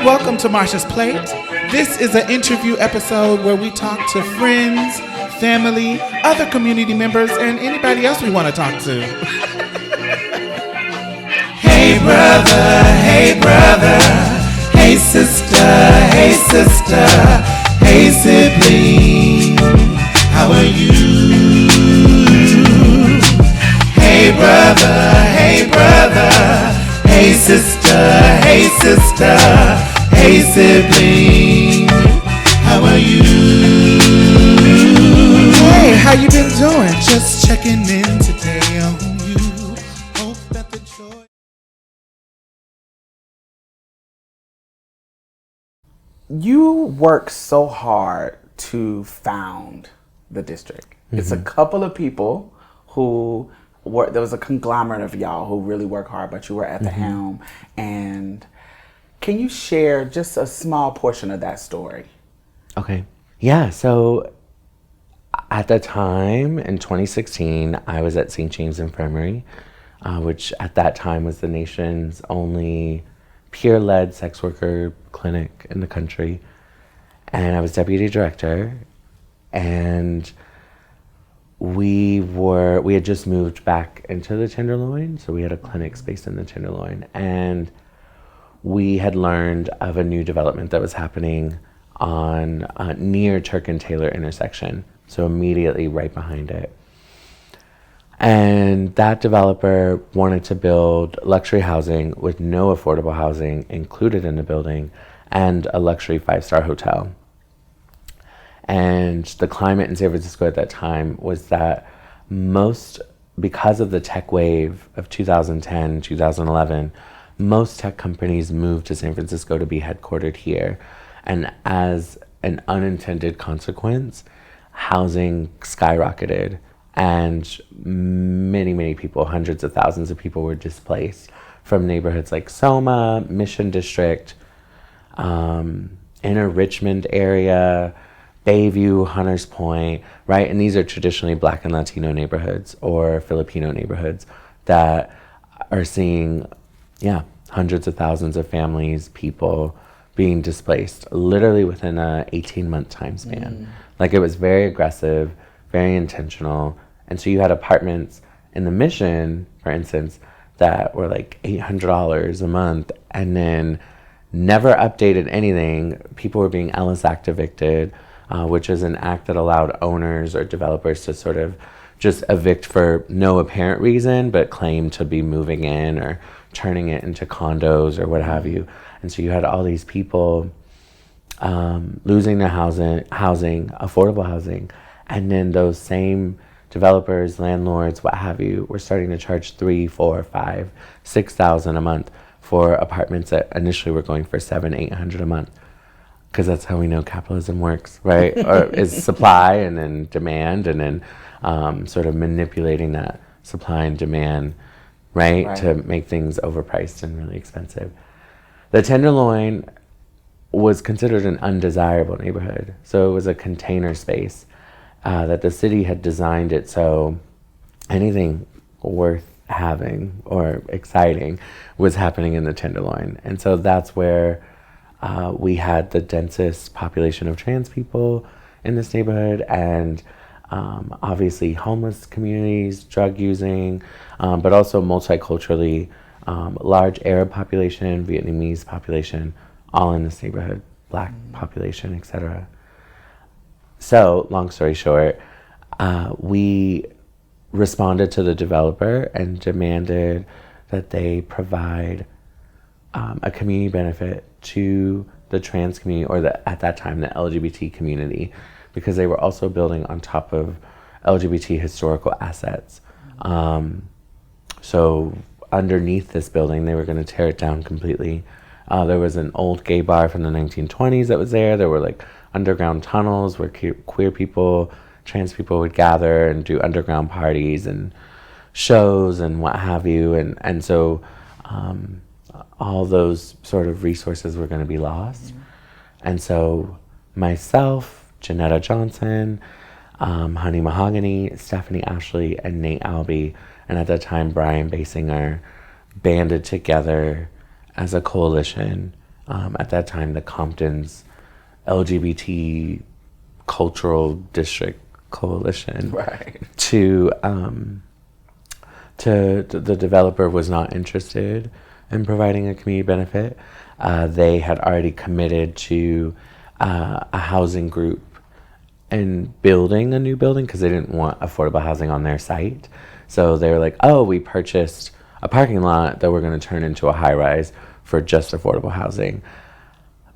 Welcome to Marsha's Plate. This is an interview episode where we talk to friends, family, other community members, and anybody else we want to talk to. Hey brother, hey brother, hey sister, hey sister, hey sibling, how are you? Hey brother, hey sister, hey sibling, how are you? Hey, how you been doing? Just checking in today on you. Hope that the joy... You work so hard to found the district. Mm-hmm. It's a couple of people who there was a conglomerate of y'all who really work hard, but you were at the helm. And can you share just a small portion of that story? Okay. Yeah, so at the time in 2016, I was at St. James Infirmary, which at that time was the nation's only peer-led sex worker clinic in the country. And I was deputy director, and we had just moved back into the Tenderloin, so we had a clinic space in the Tenderloin, and we had learned of a new development that was happening on near Turk and Taylor intersection, so immediately right behind it. And that developer wanted to build luxury housing with no affordable housing included in the building and a luxury 5-star hotel. And the climate in San Francisco at that time was that because of the tech wave of 2010, 2011, most tech companies moved to San Francisco to be headquartered here. And as an unintended consequence, housing skyrocketed and many, many people, hundreds of thousands of people were displaced from neighborhoods like Soma, Mission District, Inner Richmond area, Bayview, Hunters Point, right? And these are traditionally Black and Latino neighborhoods or Filipino neighborhoods that are seeing, hundreds of thousands of families, people being displaced literally within a 18-month time span. Like, it was very aggressive, very intentional. And so you had apartments in the Mission, for instance, that were like $800 a month and then never updated anything. People were being Ellis Act evicted, which is an act that allowed owners or developers to sort of just evict for no apparent reason, but claim to be moving in or turning it into condos or what have you. And so you had all these people losing their housing, affordable housing, and then those same developers, landlords, what have you, were starting to charge $3,000, $4,000, $5,000, $6,000 a month for apartments that initially were going for $700, $800 a month. Because that's how we know capitalism works, right? Or is supply and then demand, and then sort of manipulating that supply and demand, right? To make things overpriced and really expensive. The Tenderloin was considered an undesirable neighborhood. So it was a container space that the city had designed it so anything worth having or exciting was happening in the Tenderloin. And so that's where we had the densest population of trans people in this neighborhood, and obviously homeless communities, drug using, but also multiculturally, large Arab population, Vietnamese population, all in this neighborhood, Black population, etc. So, long story short, we responded to the developer and demanded that they provide a community benefit to the trans community, or at that time, the LGBT community, because they were also building on top of LGBT historical assets. So underneath this building, they were going to tear it down completely. There was an old gay bar from the 1920s that was there. There were like underground tunnels where queer people, trans people would gather and do underground parties and shows and what have you. And so all those sort of resources were going to be lost. And so myself, Janetta Johnson, Honey Mahogany, Stephanie Ashley, and Nate Albee, and at that time Brian Basinger, banded together as a coalition at that time, the Compton's LGBT Cultural District Coalition. Right. The developer was not interested in providing a community benefit. They had already committed to a housing group and building a new building because they didn't want affordable housing on their site. So they were like, oh, we purchased a parking lot that we're going to turn into a high-rise for just affordable housing.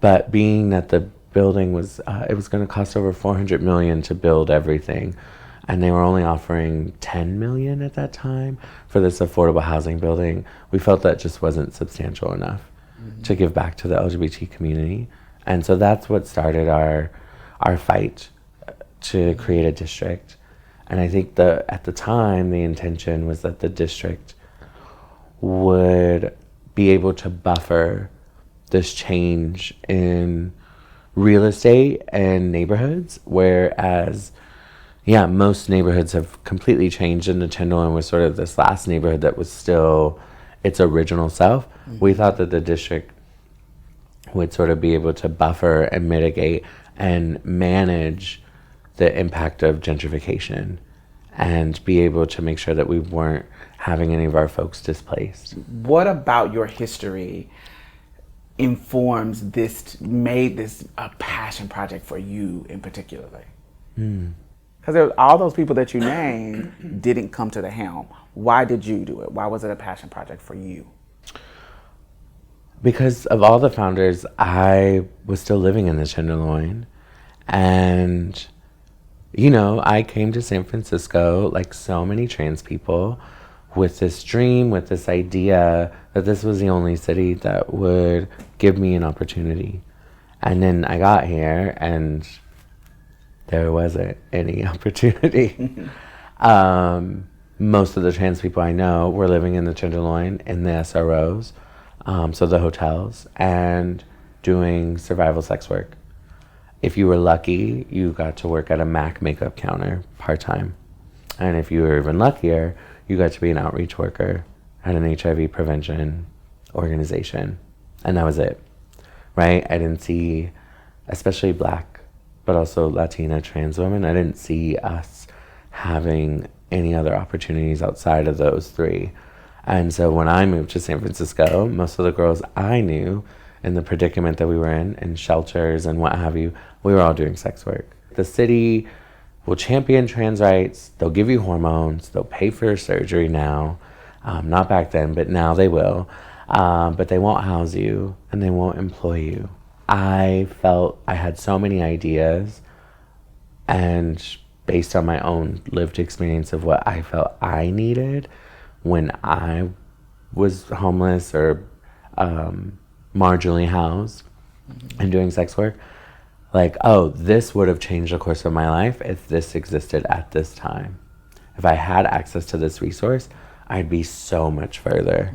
But being that the building was, it was going to cost over $400 million to build everything, and they were only offering $10 million at that time for this affordable housing building, we felt that just wasn't substantial enough to give back to the LGBT community. And so that's what started our fight to create a district. And I think at the time, the intention was that the district would be able to buffer this change in real estate and neighborhoods, whereas, yeah, most neighborhoods have completely changed, and the Tenderloin was sort of this last neighborhood that was still its original self. We thought that the district would sort of be able to buffer and mitigate and manage the impact of gentrification and be able to make sure that we weren't having any of our folks displaced. What about your history informs this, made this a passion project for you in particularly? Because all those people that you named didn't come to the helm. Why did you do it? Why was it a passion project for you? Because of all the founders, I was still living in the Tenderloin. And, you know, I came to San Francisco, like so many trans people, with this dream, with this idea that this was the only city that would give me an opportunity. And then I got here and there wasn't any opportunity. Most of the trans people I know were living in the Tenderloin, in the SROs, so the hotels, and doing survival sex work. If you were lucky, you got to work at a MAC makeup counter part-time. And if you were even luckier, you got to be an outreach worker at an HIV prevention organization. And that was it, right? I didn't see, especially Black, but also Latina trans women, I didn't see us having any other opportunities outside of those three. And so when I moved to San Francisco, most of the girls I knew in the predicament that we were in shelters and what have you, we were all doing sex work. The city will champion trans rights, they'll give you hormones, they'll pay for your surgery now, not back then, but now they will, but they won't house you and they won't employ you. I felt I had so many ideas, and based on my own lived experience of what I felt I needed when I was homeless or marginally housed and doing sex work, like, oh, this would have changed the course of my life if this existed at this time. If I had access to this resource, I'd be so much further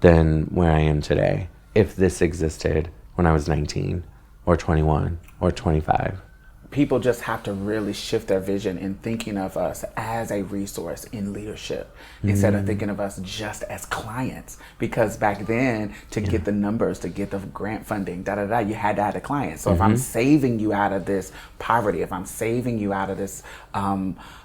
than where I am today if this existed when I was 19 or 21 or 25. People just have to really shift their vision in thinking of us as a resource in leadership instead of thinking of us just as clients. Because back then, to get the numbers, to get the grant funding, you had to have a client. So if I'm saving you out of this poverty, if I'm saving you out of this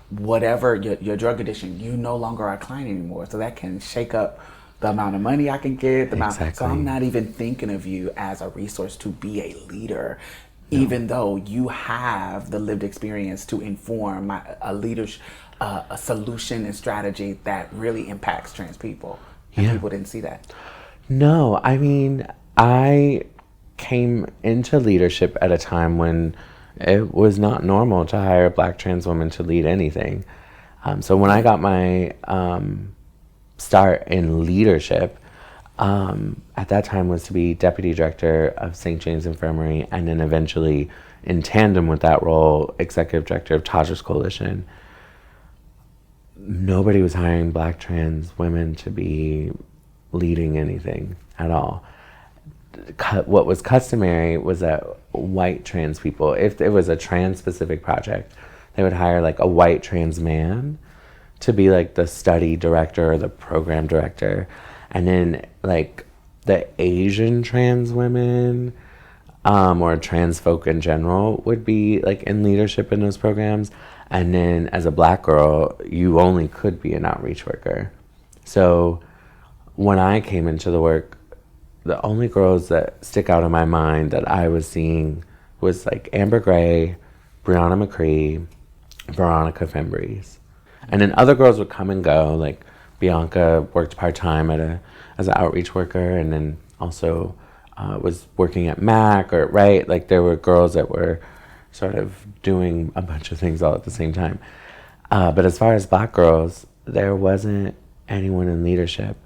whatever, your drug addiction, you no longer are a client anymore. So that can shake up the amount of money I can get. So I'm not even thinking of you as a resource to be a leader. Even though you have the lived experience to inform a solution and strategy that really impacts trans people. And people didn't see that. No, I mean, I came into leadership at a time when it was not normal to hire a Black trans woman to lead anything. So when I got my start in leadership, at that time was to be deputy director of St. James Infirmary, and then eventually, in tandem with that role, executive director of Taj's Coalition. Nobody was hiring Black trans women to be leading anything at all. What was customary was that white trans people, if it was a trans-specific project, they would hire like a white trans man to be like the study director or the program director. And then, like, the Asian trans women or trans folk in general would be like in leadership in those programs. And then as a Black girl, you only could be an outreach worker. So when I came into the work, the only girls that stick out in my mind that I was seeing was like Amber Gray, Brianna McCree, Veronica Fembries. And then other girls would come and go, like Bianca worked part-time as an outreach worker, and then also was working at MAC, or right, like there were girls that were sort of doing a bunch of things all at the same time. But as far as Black girls, there wasn't anyone in leadership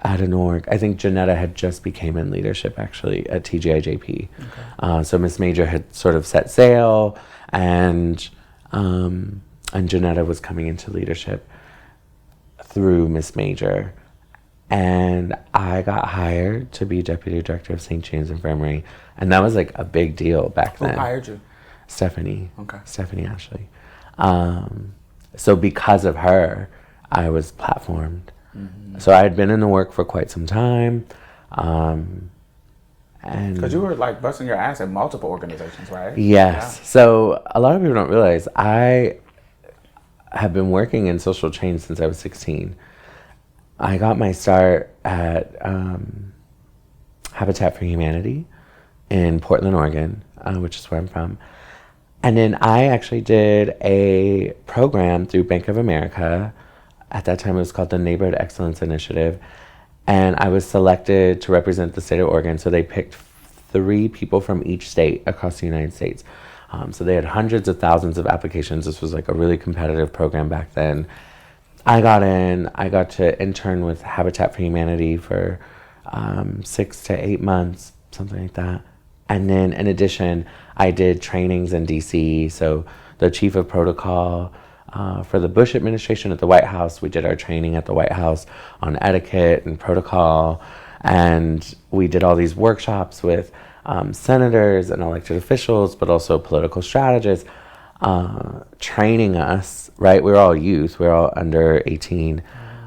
at an org. I think Janetta had just became in leadership actually at TGIJP. Okay. So Miss Major had sort of set sail, and Janetta was coming into leadership through Miss Major. And I got hired to be deputy director of St. James Infirmary, and that was like a big deal back then. Who hired you? Stephanie. Okay. Stephanie Ashley. So because of her, I was platformed. So I had been in the work for quite some time. And because you were like busting your ass at multiple organizations, right? Yes. Yeah. So a lot of people don't realize I have been working in social change since I was 16. I got my start at Habitat for Humanity in Portland, Oregon, which is where I'm from. And then I actually did a program through Bank of America. At that time, it was called the Neighborhood Excellence Initiative. And I was selected to represent the state of Oregon. So they picked 3 people from each state across the United States. So they had hundreds of thousands of applications. This was like a really competitive program back then. I got in. I got to intern with Habitat for Humanity for 6 to 8 months, something like that. And then in addition, I did trainings in DC. So the chief of protocol for the Bush administration at the White House, we did our training at the White House on etiquette and protocol. And we did all these workshops with senators and elected officials, but also political strategists, training us, right? We were all youth. We were all under 18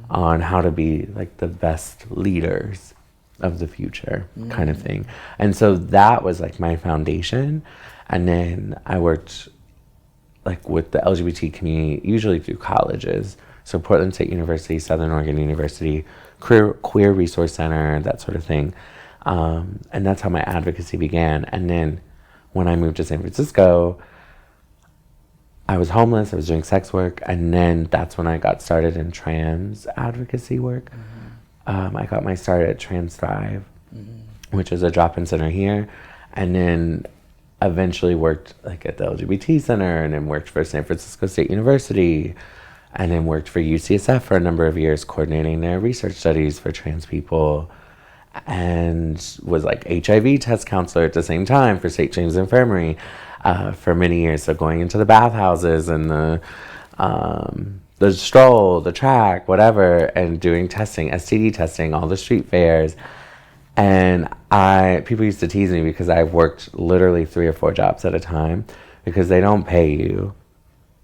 on how to be like the best leaders of the future kind of thing. And so that was like my foundation. And then I worked like with the LGBT community, usually through colleges. So Portland State University, Southern Oregon University, Queer Resource Center, that sort of thing. And that's how my advocacy began. And then when I moved to San Francisco, I was homeless, I was doing sex work, and then that's when I got started in trans advocacy work. I got my start at Trans Thrive, which is a drop-in center here, and then eventually worked like at the LGBT Center, and then worked for San Francisco State University, and then worked for UCSF for a number of years, coordinating their research studies for trans people, and was like HIV test counselor at the same time for St. James Infirmary for many years. So going into the bathhouses and the stroll, the track, whatever, and doing testing, STD testing, all the street fairs. And people used to tease me because I worked literally 3 or 4 jobs at a time because they don't pay you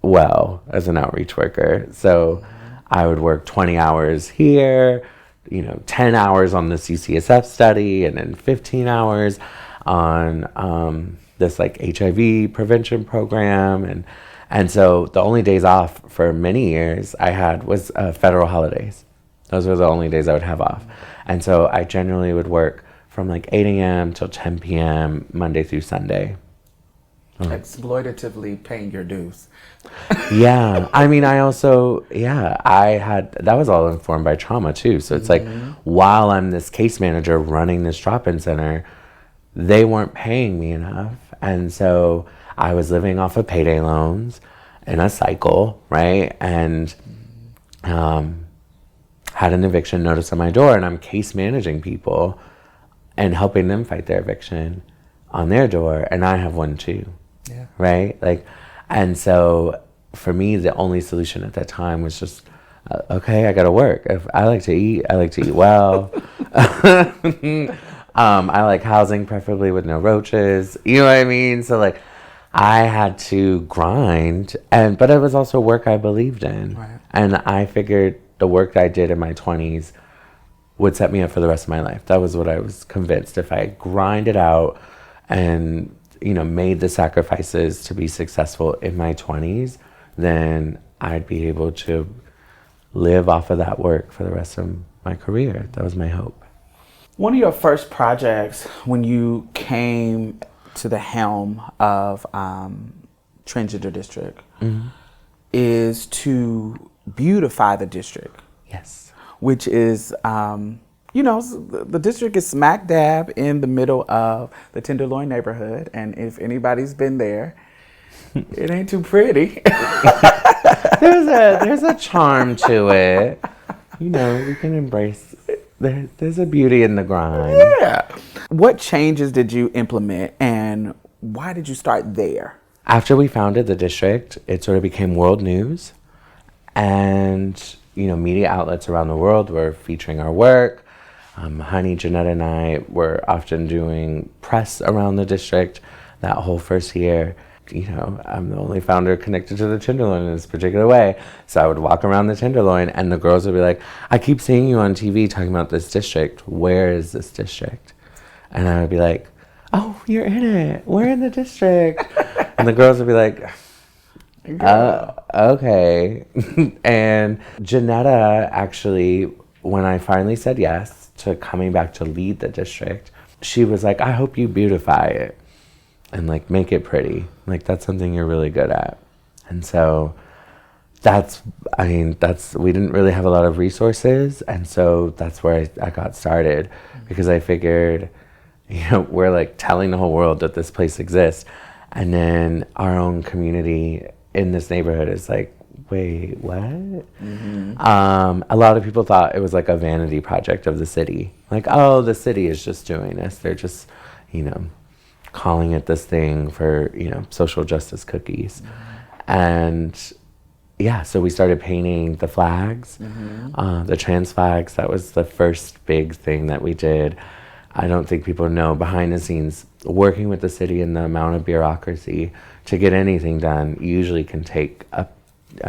well as an outreach worker. So I would work 20 hours here, 10 hours on this UCSF study, and then 15 hours on this like HIV prevention program. And so the only days off for many years I had was federal holidays. Those were the only days I would have off. And so I generally would work from like 8 a.m. till 10 p.m. Monday through Sunday. Exploitatively paying your dues. Yeah. I mean, I also, that was all informed by trauma too. So it's like, while I'm this case manager running this drop-in center, they weren't paying me enough. And so I was living off of payday loans in a cycle, right? And had an eviction notice on my door, and I'm case managing people and helping them fight their eviction on their door, and I have one too. Yeah. Right? And so for me, the only solution at that time was just, okay, I gotta work. If I like to eat well. I like housing, preferably with no roaches. You know what I mean? So I had to grind, but it was also work I believed in. Right. And I figured the work that I did in my 20s would set me up for the rest of my life. That was what I was convinced. If I grind it out and, made the sacrifices to be successful in my 20s, then I'd be able to live off of that work for the rest of my career. That was my hope. One of your first projects when you came to the helm of Transgender District is to beautify the district. Yes. Which is, the district is smack dab in the middle of the Tenderloin neighborhood. And if anybody's been there, it ain't too pretty. There's a charm to it. We can embrace. There's a beauty in the grind. Yeah. What changes did you implement and why did you start there? After we founded the district, it sort of became world news. And, media outlets around the world were featuring our work. Honey, Jeanette, and I were often doing press around the district that whole first year. I'm the only founder connected to the Tenderloin in this particular way. So I would walk around the Tenderloin and the girls would be like, I keep seeing you on TV talking about this district. Where is this district? And I would be like, oh, you're in it. We're in the district. And the girls would be like, okay. And Janetta actually, when I finally said yes to coming back to lead the district, she was like, I hope you beautify it and make it pretty. That's something you're really good at. And so we didn't really have a lot of resources. And so that's where I got started because I figured, we're telling the whole world that this place exists. And then our own community in this neighborhood is like, wait, what? A lot of people thought it was like a vanity project of the city. Oh, the city is just doing this. They're just, calling it this thing for, social justice cookies. And so we started painting the flags, the trans flags. That was the first big thing that we did. I don't think people know behind the scenes, working with the city and the amount of bureaucracy to get anything done usually can take a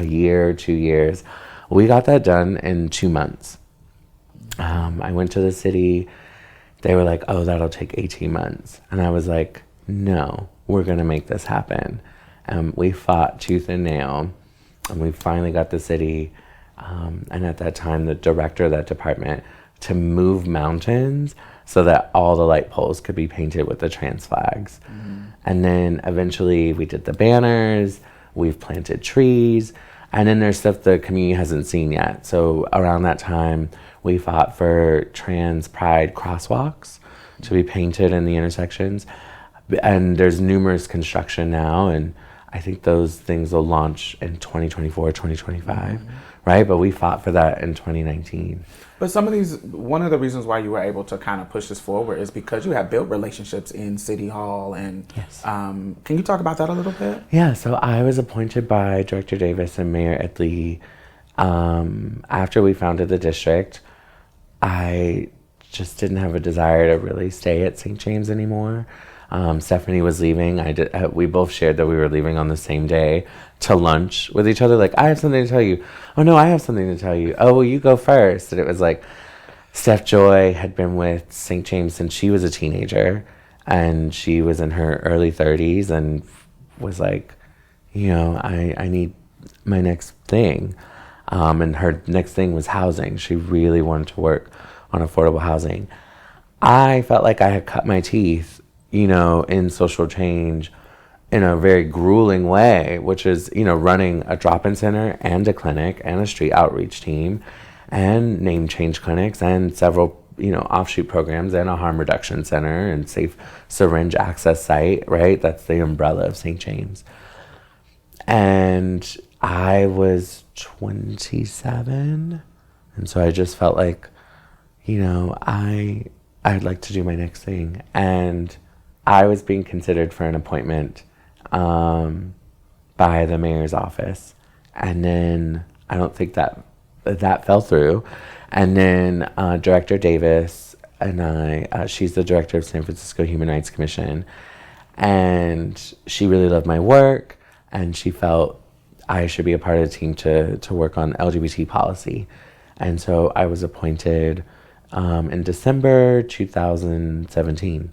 year, 2 years. We got that done in 2 months. I went to the city. They were like, oh, that'll take 18 months. And I was like, no, we're going to make this happen. We fought tooth and nail, and we finally got the city, and at that time, the director of that department, to move mountains so that all the light poles could be painted with the trans flags. And then eventually we did the banners, we've planted trees, and then there's stuff the community hasn't seen yet. So around that time, we fought for trans pride crosswalks to be painted in the intersections. And there's numerous construction now, and I think those things will launch in 2024, 2025, right? But we fought for that in 2019. But one of the reasons why you were able to kind of push this forward is because you have built relationships in City Hall. And yes. Can you talk about that a little bit? Yeah, so I was appointed by Director Davis and Mayor Edley after we founded the district. I just didn't have a desire to really stay at St. James anymore. Stephanie was leaving. We both shared that we were leaving on the same day to lunch with each other. I have something to tell you. Oh no, I have something to tell you. Oh, well, you go first. And it was Steph Joy had been with St. James since she was a teenager, and she was in her early 30s and was like, I need my next thing. And her next thing was housing. She really wanted to work on affordable housing. I felt like I had cut my teeth in social change in a very grueling way, which is, running a drop-in center and a clinic and a street outreach team and name change clinics and several, offshoot programs and a harm reduction center and safe syringe access site, right? That's the umbrella of St. James. And I was 27. And so I just felt like, I'd like to do my next thing. And I was being considered for an appointment by the mayor's office. And then I don't think that fell through. And then Director Davis and I, she's the director of San Francisco Human Rights Commission, and she really loved my work, and she felt I should be a part of the team to work on LGBT policy. And so I was appointed in December 2017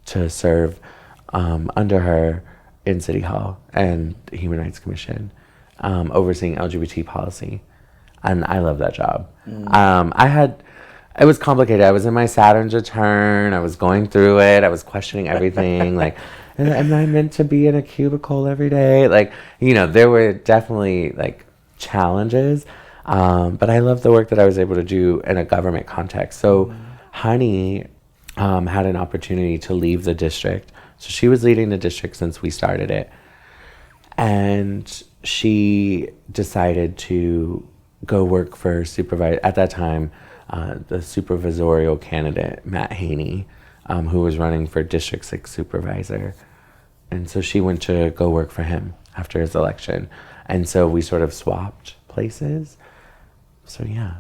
to serve under her in City Hall and the Human Rights Commission, overseeing LGBT policy. And I love that job. It was complicated. I was in my Saturn's return. I was going through it. I was questioning everything. Like, am I meant to be in a cubicle every day? Like, there were definitely like challenges. But I love the work that I was able to do in a government context. So Honey had an opportunity to leave the district. So she was leading the district since we started it. And she decided to go work for at that time, the supervisorial candidate, Matt Haney, who was running for District 6 supervisor. And so she went to go work for him after his election. And so we sort of swapped places. So yeah.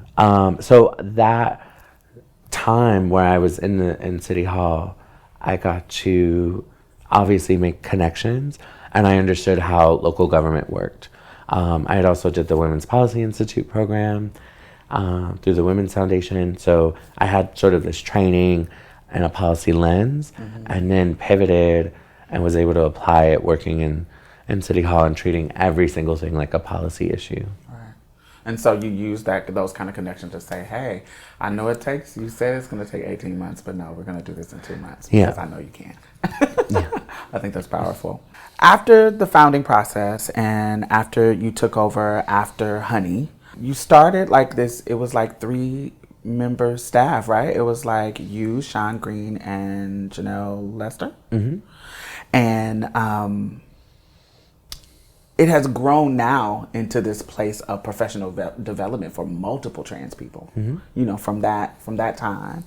So that time where I was in City Hall, I got to obviously make connections, and I understood how local government worked. I had also did the Women's Policy Institute program through the Women's Foundation. So I had sort of this training and a policy lens, and then pivoted and was able to apply it working in City Hall and treating every single thing like a policy issue. Right. And so you use those kind of connections to say, hey, I know you said it's going to take 18 months, but no, we're going to do this in 2 months because I know you can. Yeah. I think that's powerful. After the founding process and after you took over after Honey, you started like this, it was like 3-member staff, right? It was like you, Sean Green, and Janelle Lester. Mm-hmm. And it has grown now into this place of professional development for multiple trans people, from that time.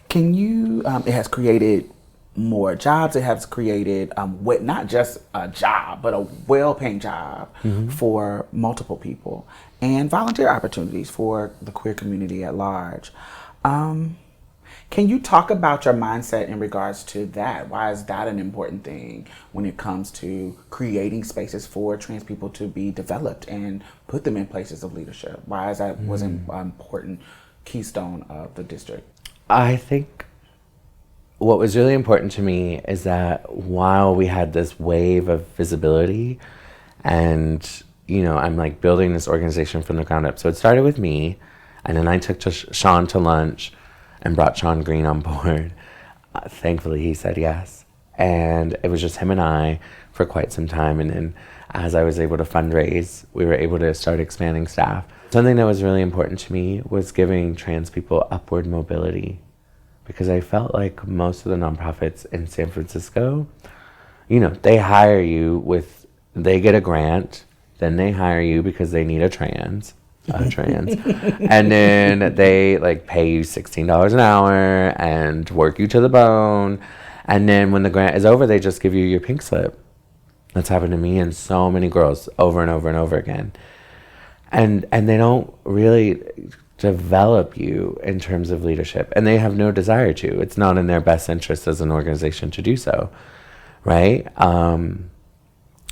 Can you, it has created more jobs. It has created not just a job, but a well-paying job for multiple people, and volunteer opportunities for the queer community at large. Can you talk about your mindset in regards to that? Why is that an important thing when it comes to creating spaces for trans people to be developed and put them in places of leadership? Why is that was an important keystone of the district? I think what was really important to me is that while we had this wave of visibility and, I'm like building this organization from the ground up. So it started with me, and then I took Sean to lunch and brought Sean Green on board. Thankfully, he said yes. And it was just him and I for quite some time. And then as I was able to fundraise, we were able to start expanding staff. Something that was really important to me was giving trans people upward mobility, because I felt like most of the nonprofits in San Francisco, they hire you they get a grant, then they hire you because they need a trans. And then they pay you $16 an hour and work you to the bone. And then when the grant is over, they just give you your pink slip. That's happened to me and so many girls over and over and over again. And they don't really develop you in terms of leadership, and they have no desire to. It's not in their best interest as an organization to do so, right?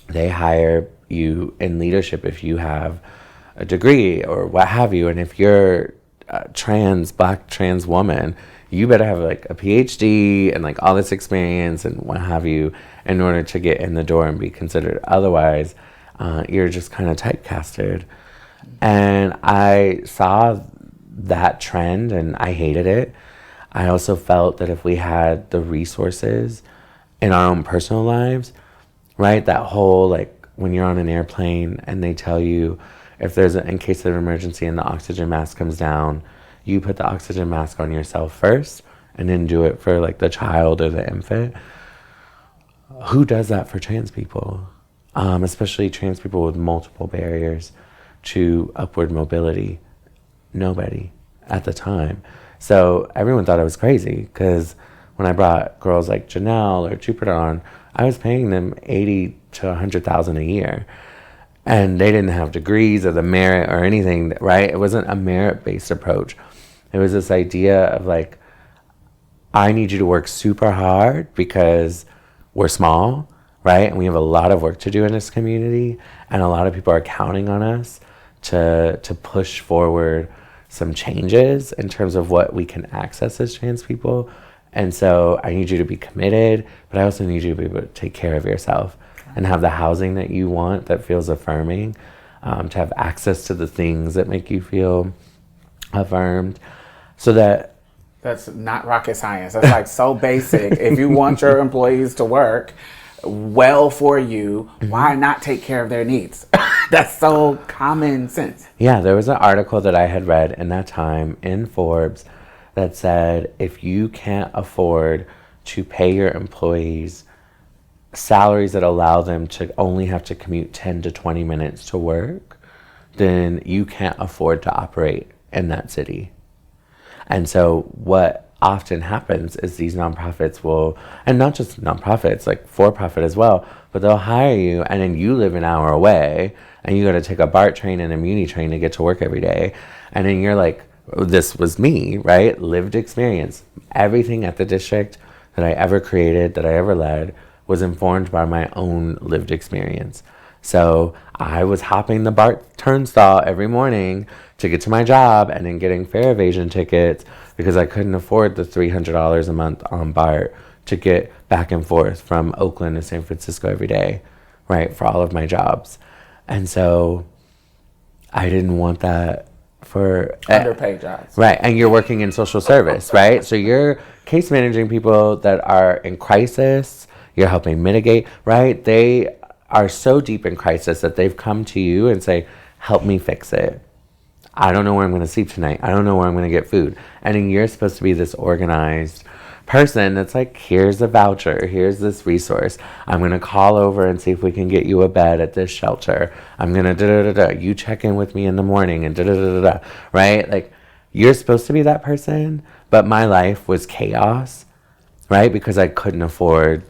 They hire you in leadership if you have a degree or what have you, and if you're a black trans woman, you better have a PhD and all this experience and what have you in order to get in the door and be considered. Otherwise, you're just kind of typecasted. And I saw that trend and I hated it. I also felt that if we had the resources in our own personal lives, right, that whole when you're on an airplane and they tell you if there's in case of an emergency and the oxygen mask comes down, you put the oxygen mask on yourself first and then do it for the child or the infant. Who does that for trans people? Especially trans people with multiple barriers to upward mobility. Nobody at the time. So everyone thought I was crazy, because when I brought girls like Janelle or Jupiter on, I was paying them $80,000 to $100,000 a year, and they didn't have degrees or the merit or anything, right? It wasn't a merit-based approach. It was this idea of I need you to work super hard because we're small, right? And we have a lot of work to do in this community, and a lot of people are counting on us to push forward some changes in terms of what we can access as trans people. And so I need you to be committed, but I also need you to be able to take care of yourself and have the housing that you want that feels affirming, to have access to the things that make you feel affirmed, so that... That's not rocket science. That's like so basic. If you want your employees to work well for you, why not take care of their needs? That's so common sense. Yeah, there was an article that I had read in that time in Forbes that said, if you can't afford to pay your employees salaries that allow them to only have to commute 10 to 20 minutes to work, then you can't afford to operate in that city. And so what often happens is these nonprofits will, and not just nonprofits, like for-profit as well, but they'll hire you and then you live an hour away and you got to take a BART train and a Muni train to get to work every day. And then you're like, this was me, right? Lived experience. Everything at the district that I ever created, that I ever led, was informed by my own lived experience. So I was hopping the BART turnstile every morning to get to my job and then getting fare evasion tickets because I couldn't afford the $300 a month on BART to get back and forth from Oakland to San Francisco every day, right, for all of my jobs. And so I didn't want that for... Underpaid jobs. Right, and you're working in social service, right? So you're case managing people that are in crisis, you're helping mitigate, right? They are so deep in crisis that they've come to you and say, help me fix it. I don't know where I'm going to sleep tonight. I don't know where I'm going to get food. And then you're supposed to be this organized person that's like, here's a voucher, here's this resource. I'm going to call over and see if we can get you a bed at this shelter. I'm going to da-da-da-da. You check in with me in the morning and da-da-da-da-da, right? Like, you're supposed to be that person, but my life was chaos, right? Because I couldn't afford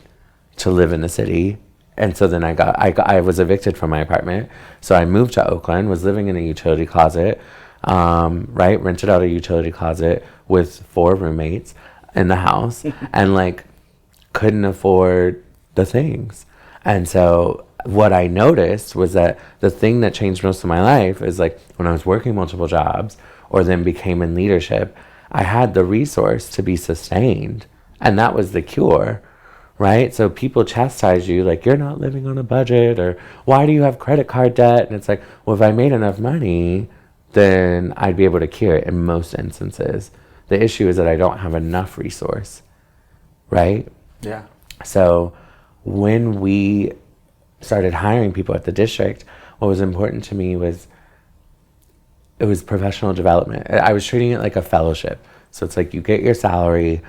to live in the city. And so then I was evicted from my apartment. So I moved to Oakland, was living in a utility closet, right? Rented out a utility closet with 4 roommates in the house and like couldn't afford the things. And so what I noticed was that the thing that changed most of my life is like when I was working multiple jobs or then became in leadership, I had the resource to be sustained. And that was the cure. Right? So people chastise you like, you're not living on a budget, or why do you have credit card debt? And it's like, well, if I made enough money, then I'd be able to cure it in most instances. The issue is that I don't have enough resource. Right? Yeah. So when we started hiring people at the district, what was important to me was it was professional development. I was treating it like a fellowship. So it's like you get your salary,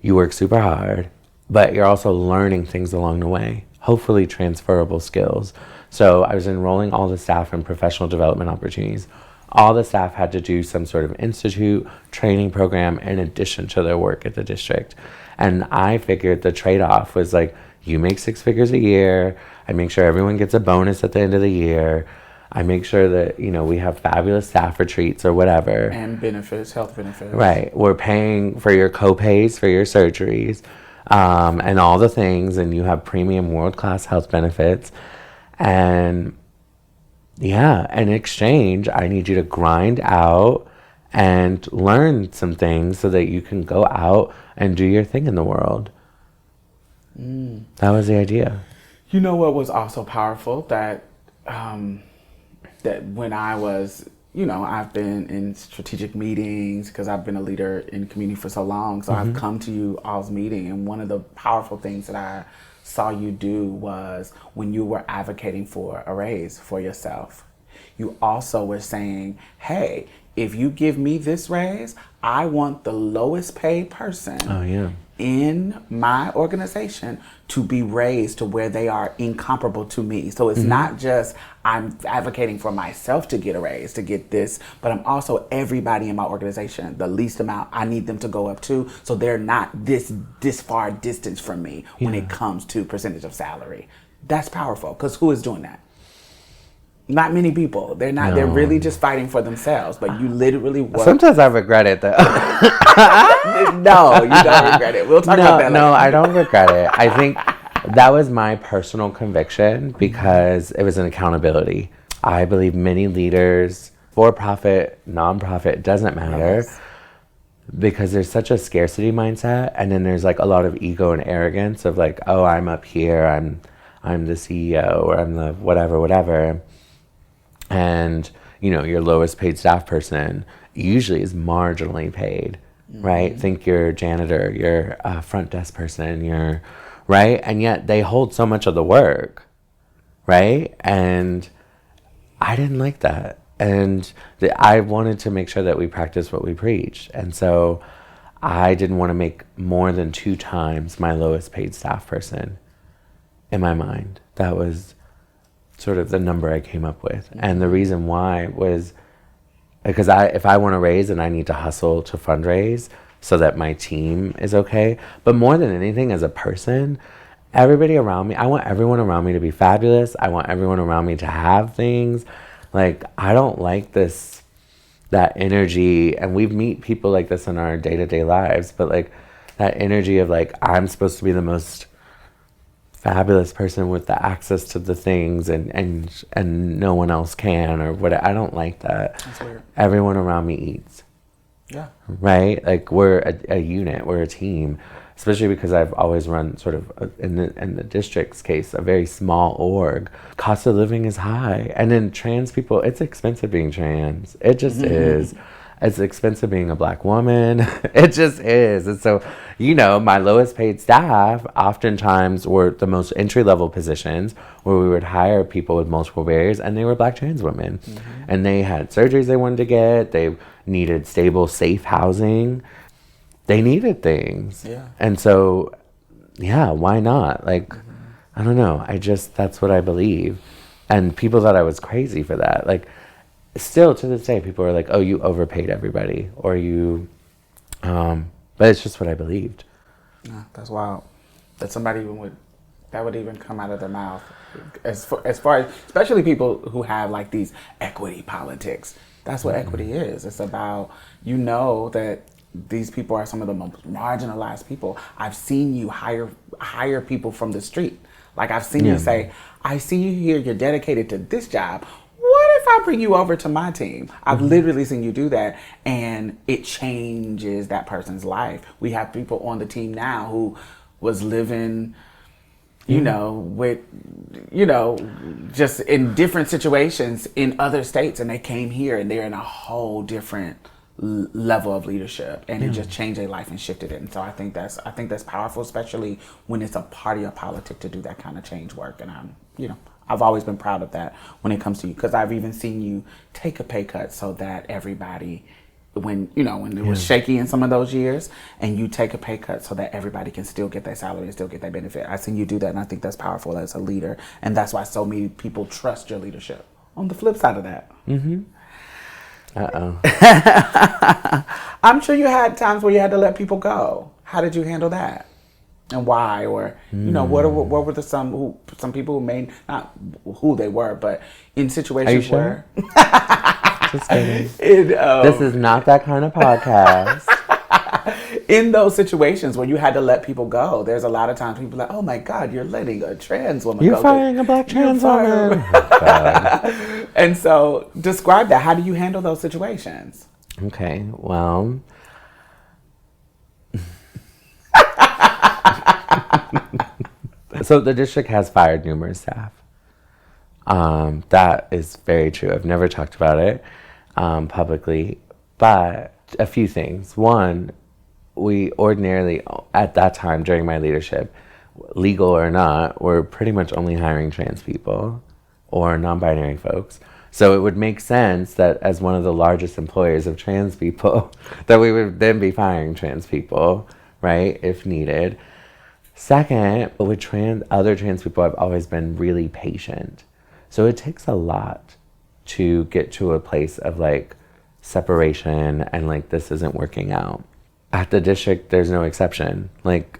you work super hard, but you're also learning things along the way, hopefully transferable skills. So I was enrolling all the staff in professional development opportunities. All the staff had to do some sort of institute training program in addition to their work at the district. And I figured the trade-off was like, you make 6 figures a year, I make sure everyone gets a bonus at the end of the year, I make sure that, you know, we have fabulous staff retreats or whatever. And benefits, health benefits. Right, we're paying for your co-pays for your surgeries. And all the things, and you have premium world-class health benefits. And yeah, in exchange, I need you to grind out and learn some things so that you can go out and do your thing in the world. That was the idea. You know what was also powerful? That that when I was, you know, I've been in strategic meetings because I've been a leader in community for so long. So I've come to you all's meeting. And one of the powerful things that I saw you do was when you were advocating for a raise for yourself, you also were saying, hey, if you give me this raise, I want the lowest paid person in my organization to be raised to where they are incomparable to me. So it's not just I'm advocating for myself to get a raise, to get this, but I'm also everybody in my organization, the least amount I need them to go up to, so they're not this far distance from me when it comes to percentage of salary. That's powerful, because who is doing that? Not many people. They're not. No. They're really just fighting for themselves. But you literally work. Sometimes I regret it, though. No, you don't regret it. We'll talk about that later. No, I don't regret it. I think that was my personal conviction because it was an accountability. I believe many leaders for profit, nonprofit, it doesn't matter. Yes. Because there's such a scarcity mindset, and then there's like a lot of ego and arrogance of like, oh, I'm up here, I'm the CEO, or I'm the whatever. And, you know, your lowest paid staff person usually is marginally paid, right? Think your janitor, your front desk person, your, right? And yet they hold so much of the work, right? And I didn't like that. And I wanted to make sure that we practice what we preach. And so I didn't want to make more than 2 times my lowest paid staff person in my mind. That was sort of the number I came up with. And the reason why was because if I want to raise, and I need to hustle to fundraise so that my team is okay. But more than anything, as a person, everybody around me, I want everyone around me to be fabulous. I want everyone around me to have things. Like, I don't like that energy, and we meet people like this in our day-to-day lives, but like that energy of like, I'm supposed to be the most fabulous person with the access to the things and no one else can, or what. I don't like that. That's weird. Everyone around me eats. Yeah. Right? Like, we're a unit, we're a team. Especially because I've always run sort of, in the district's case, a very small org. Cost of living is high. And then trans people, it's expensive being trans. It just is. It's expensive being a Black woman. It just is. And so, you know, my lowest paid staff oftentimes were the most entry-level positions where we would hire people with multiple barriers, and they were Black trans women. And they had surgeries they wanted to get. They needed stable, safe housing. They needed things. Yeah. And so, yeah, why not? Like, I don't know. That's what I believe. And people thought I was crazy for that. Like, still to this day, people are like, oh, you overpaid everybody. Or you, but it's just what I believed. Yeah, that's wild. That somebody would even come out of their mouth. As far as, especially people who have like these equity politics. That's what equity is. It's about, you know, that these people are some of the most marginalized people. I've seen you hire people from the street. Like, I've seen you say, I see you here, you're dedicated to this job. What if I bring you over to my team? I've literally seen you do that, and it changes that person's life. We have people on the team now who was living, you know, with, you know, just in different situations in other states, and they came here and they're in a whole different level of leadership, and it just changed their life and shifted it. And so I think that's powerful, especially when it's a party or politic to do that kind of change work. And I've always been proud of that when it comes to you, because I've even seen you take a pay cut so that everybody, when it was shaky in some of those years, and you take a pay cut so that everybody can still get their salary and still get their benefit. I've seen you do that, and I think that's powerful as a leader, and that's why so many people trust your leadership. On the flip side of that, I'm sure you had times where you had to let people go. How did you handle that, and why? Or what were some people who may not who they were, but in situations where. Just kidding. This is not that kind of podcast. In those situations where you had to let people go, there's a lot of times people are like, oh my God, you're letting a trans woman go. You're firing a Black trans woman. And so describe that. How do you handle those situations? Okay, well. So the district has fired numerous staff. That is very true. I've never talked about it publicly, but a few things. One, we ordinarily, at that time during my leadership, legal or not, were pretty much only hiring trans people or non-binary folks. So it would make sense that as one of the largest employers of trans people, that we would then be firing trans people, right, if needed. Second, with other trans people, I've always been really patient. So it takes a lot to get to a place of like separation and like this isn't working out. At the district, there's no exception. Like,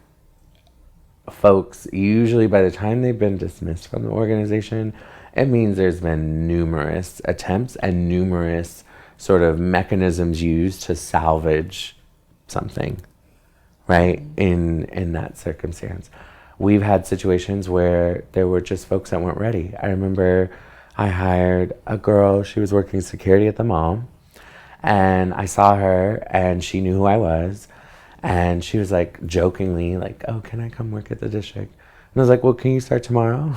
folks, usually by the time they've been dismissed from the organization, it means there's been numerous attempts and numerous sort of mechanisms used to salvage something, right? In that circumstance. We've had situations where there were just folks that weren't ready. I remember I hired a girl. She was working security at the mall. And I saw her, and she knew who I was. And she was like jokingly like, oh, can I come work at the district? And I was like, well, can you start tomorrow?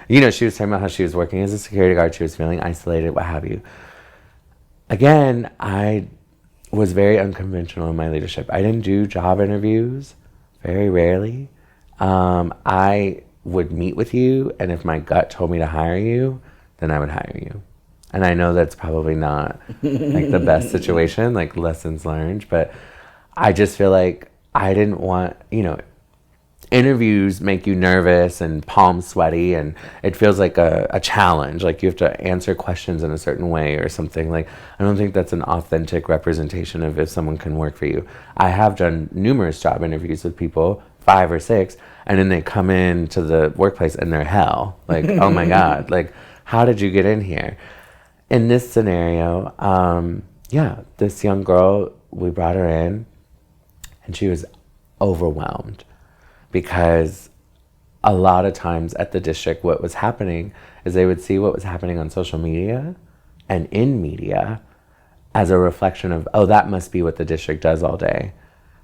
You know, she was talking about how she was working as a security guard. She was feeling isolated, what have you. Again, I was very unconventional in my leadership. I didn't do job interviews, very rarely. I would meet with you, and if my gut told me to hire you, then I would hire you. And I know that's probably not like the best situation, like lessons learned, but I just feel like I didn't want, you know, interviews make you nervous and palms sweaty, and it feels like a challenge, like you have to answer questions in a certain way or something. Like, I don't think that's an authentic representation of if someone can work for you. I have done numerous job interviews with people, 5 or 6, and then they come into the workplace and they're hell. Like, oh my God, like, how did you get in here? In this scenario, this young girl, we brought her in, and she was overwhelmed. Because a lot of times at the district, what was happening is they would see what was happening on social media and in media as a reflection of, oh, that must be what the district does all day.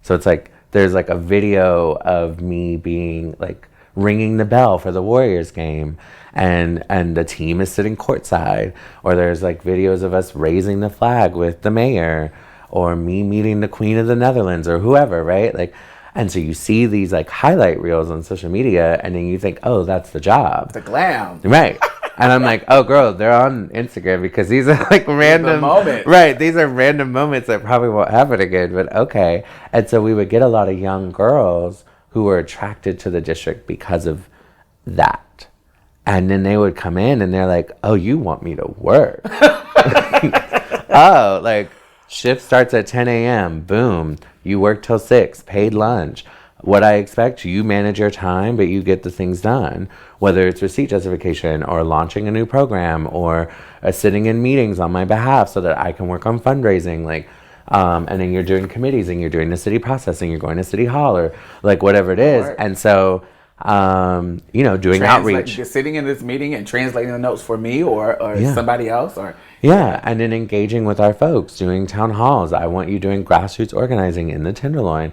So it's like, there's like a video of me being like ringing the bell for the Warriors game, and the team is sitting courtside, or there's like videos of us raising the flag with the mayor, or me meeting the Queen of the Netherlands or whoever, right? Like, and so you see these like highlight reels on social media, and then you think, oh, that's the job. The glam. Right. And I'm like, oh, girl, they're on Instagram because these are like random moments. Right. These are random moments that probably won't happen again, but okay. And so we would get a lot of young girls who were attracted to the district because of that. And then they would come in and they're like, oh, you want me to work? Oh, like, shift starts at 10 a.m. Boom. You work till 6, paid lunch. What I expect, you manage your time, but you get the things done. Whether it's receipt justification or launching a new program or sitting in meetings on my behalf so that I can work on fundraising. Like, and then you're doing committees and you're doing the city processing, you're going to city hall or like whatever it is. Right. And so, doing outreach. Just sitting in this meeting and translating the notes for me or somebody else or... Yeah, and then engaging with our folks, doing town halls. I want you doing grassroots organizing in the Tenderloin,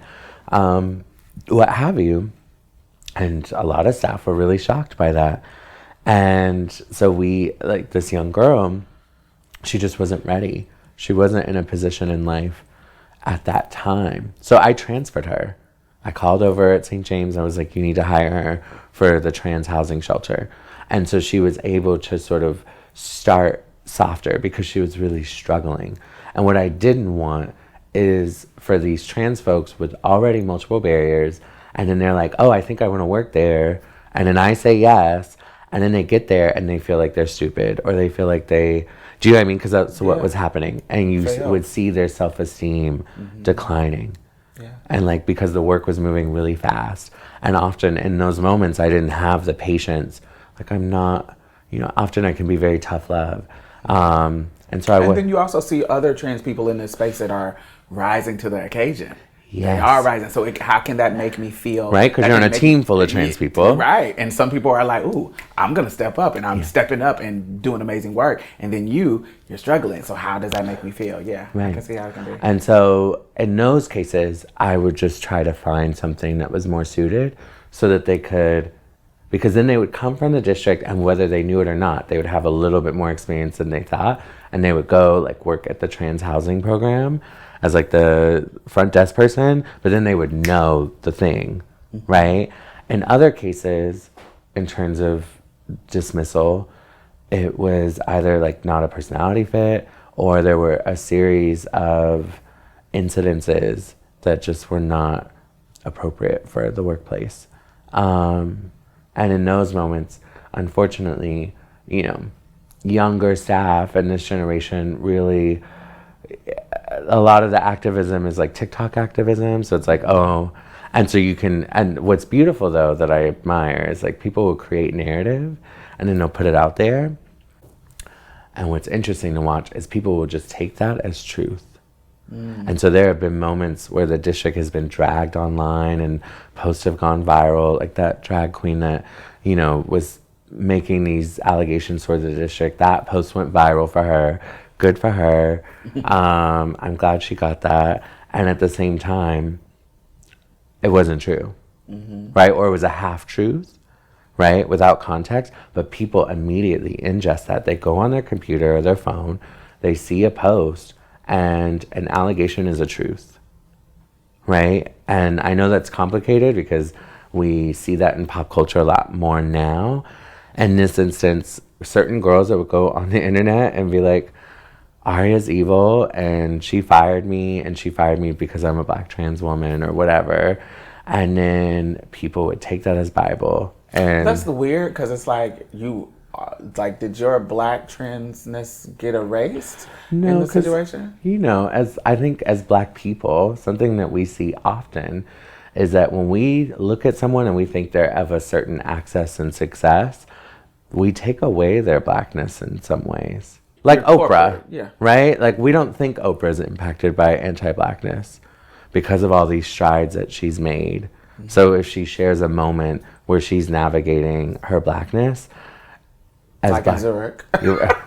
what have you. And a lot of staff were really shocked by that. And so this young girl, she just wasn't ready. She wasn't in a position in life at that time. So I transferred her. I called over at St. James. I was like, you need to hire her for the trans housing shelter. And so she was able to sort of start softer because she was really struggling. And what I didn't want is for these trans folks with already multiple barriers, and then they're like, oh, I think I want to work there, and then I say yes, and then they get there and they feel like they're stupid, or they feel like do you know what I mean? Because that's what was happening, and you would see their self-esteem declining. Yeah. And like, because the work was moving really fast, and often in those moments I didn't have the patience. Like, I'm not, often I can be very tough love. And then you also see other trans people in this space that are rising to the occasion. Yes. They are rising. So how can that make me feel? Right, because you're on a team full of trans people. Right, and some people are like, ooh, I'm going to step up, and I'm stepping up and doing amazing work. And then you're struggling. So how does that make me feel? Yeah, right. I can see how it can be. And so in those cases, I would just try to find something that was more suited so that they could... Because then they would come from the district, and whether they knew it or not, they would have a little bit more experience than they thought, and they would go like work at the trans housing program as like the front desk person, but then they would know the thing, right? In other cases, in terms of dismissal, it was either like not a personality fit, or there were a series of incidences that just were not appropriate for the workplace. And in those moments, unfortunately, younger staff and this generation really, a lot of the activism is like TikTok activism. So it's like, oh, and so and what's beautiful though that I admire is like people will create narrative and then they'll put it out there. And what's interesting to watch is people will just take that as truth. And so there have been moments where the district has been dragged online and posts have gone viral, like that drag queen that, was making these allegations towards the district. That post went viral for her. Good for her. I'm glad she got that. And at the same time, it wasn't true, right? Or it was a half truth, right? Without context. But people immediately ingest that. They go on their computer or their phone, they see a post, and an allegation is a truth, right? And I know that's complicated because we see that in pop culture a lot more now. In this instance, certain girls that would go on the internet and be like, Aria's evil and she fired me because I'm a Black trans woman or whatever. And then people would take that as Bible. And that's the weird, because it's like did your Black transness get erased in the situation? You know, I think as Black people, something that we see often is that when we look at someone and we think they're of a certain access and success, we take away their Blackness in some ways. Like Oprah, yeah. Right? Like, we don't think Oprah is impacted by anti-Blackness because of all these strides that she's made. So if she shares a moment where she's navigating her Blackness, as like in Zurich,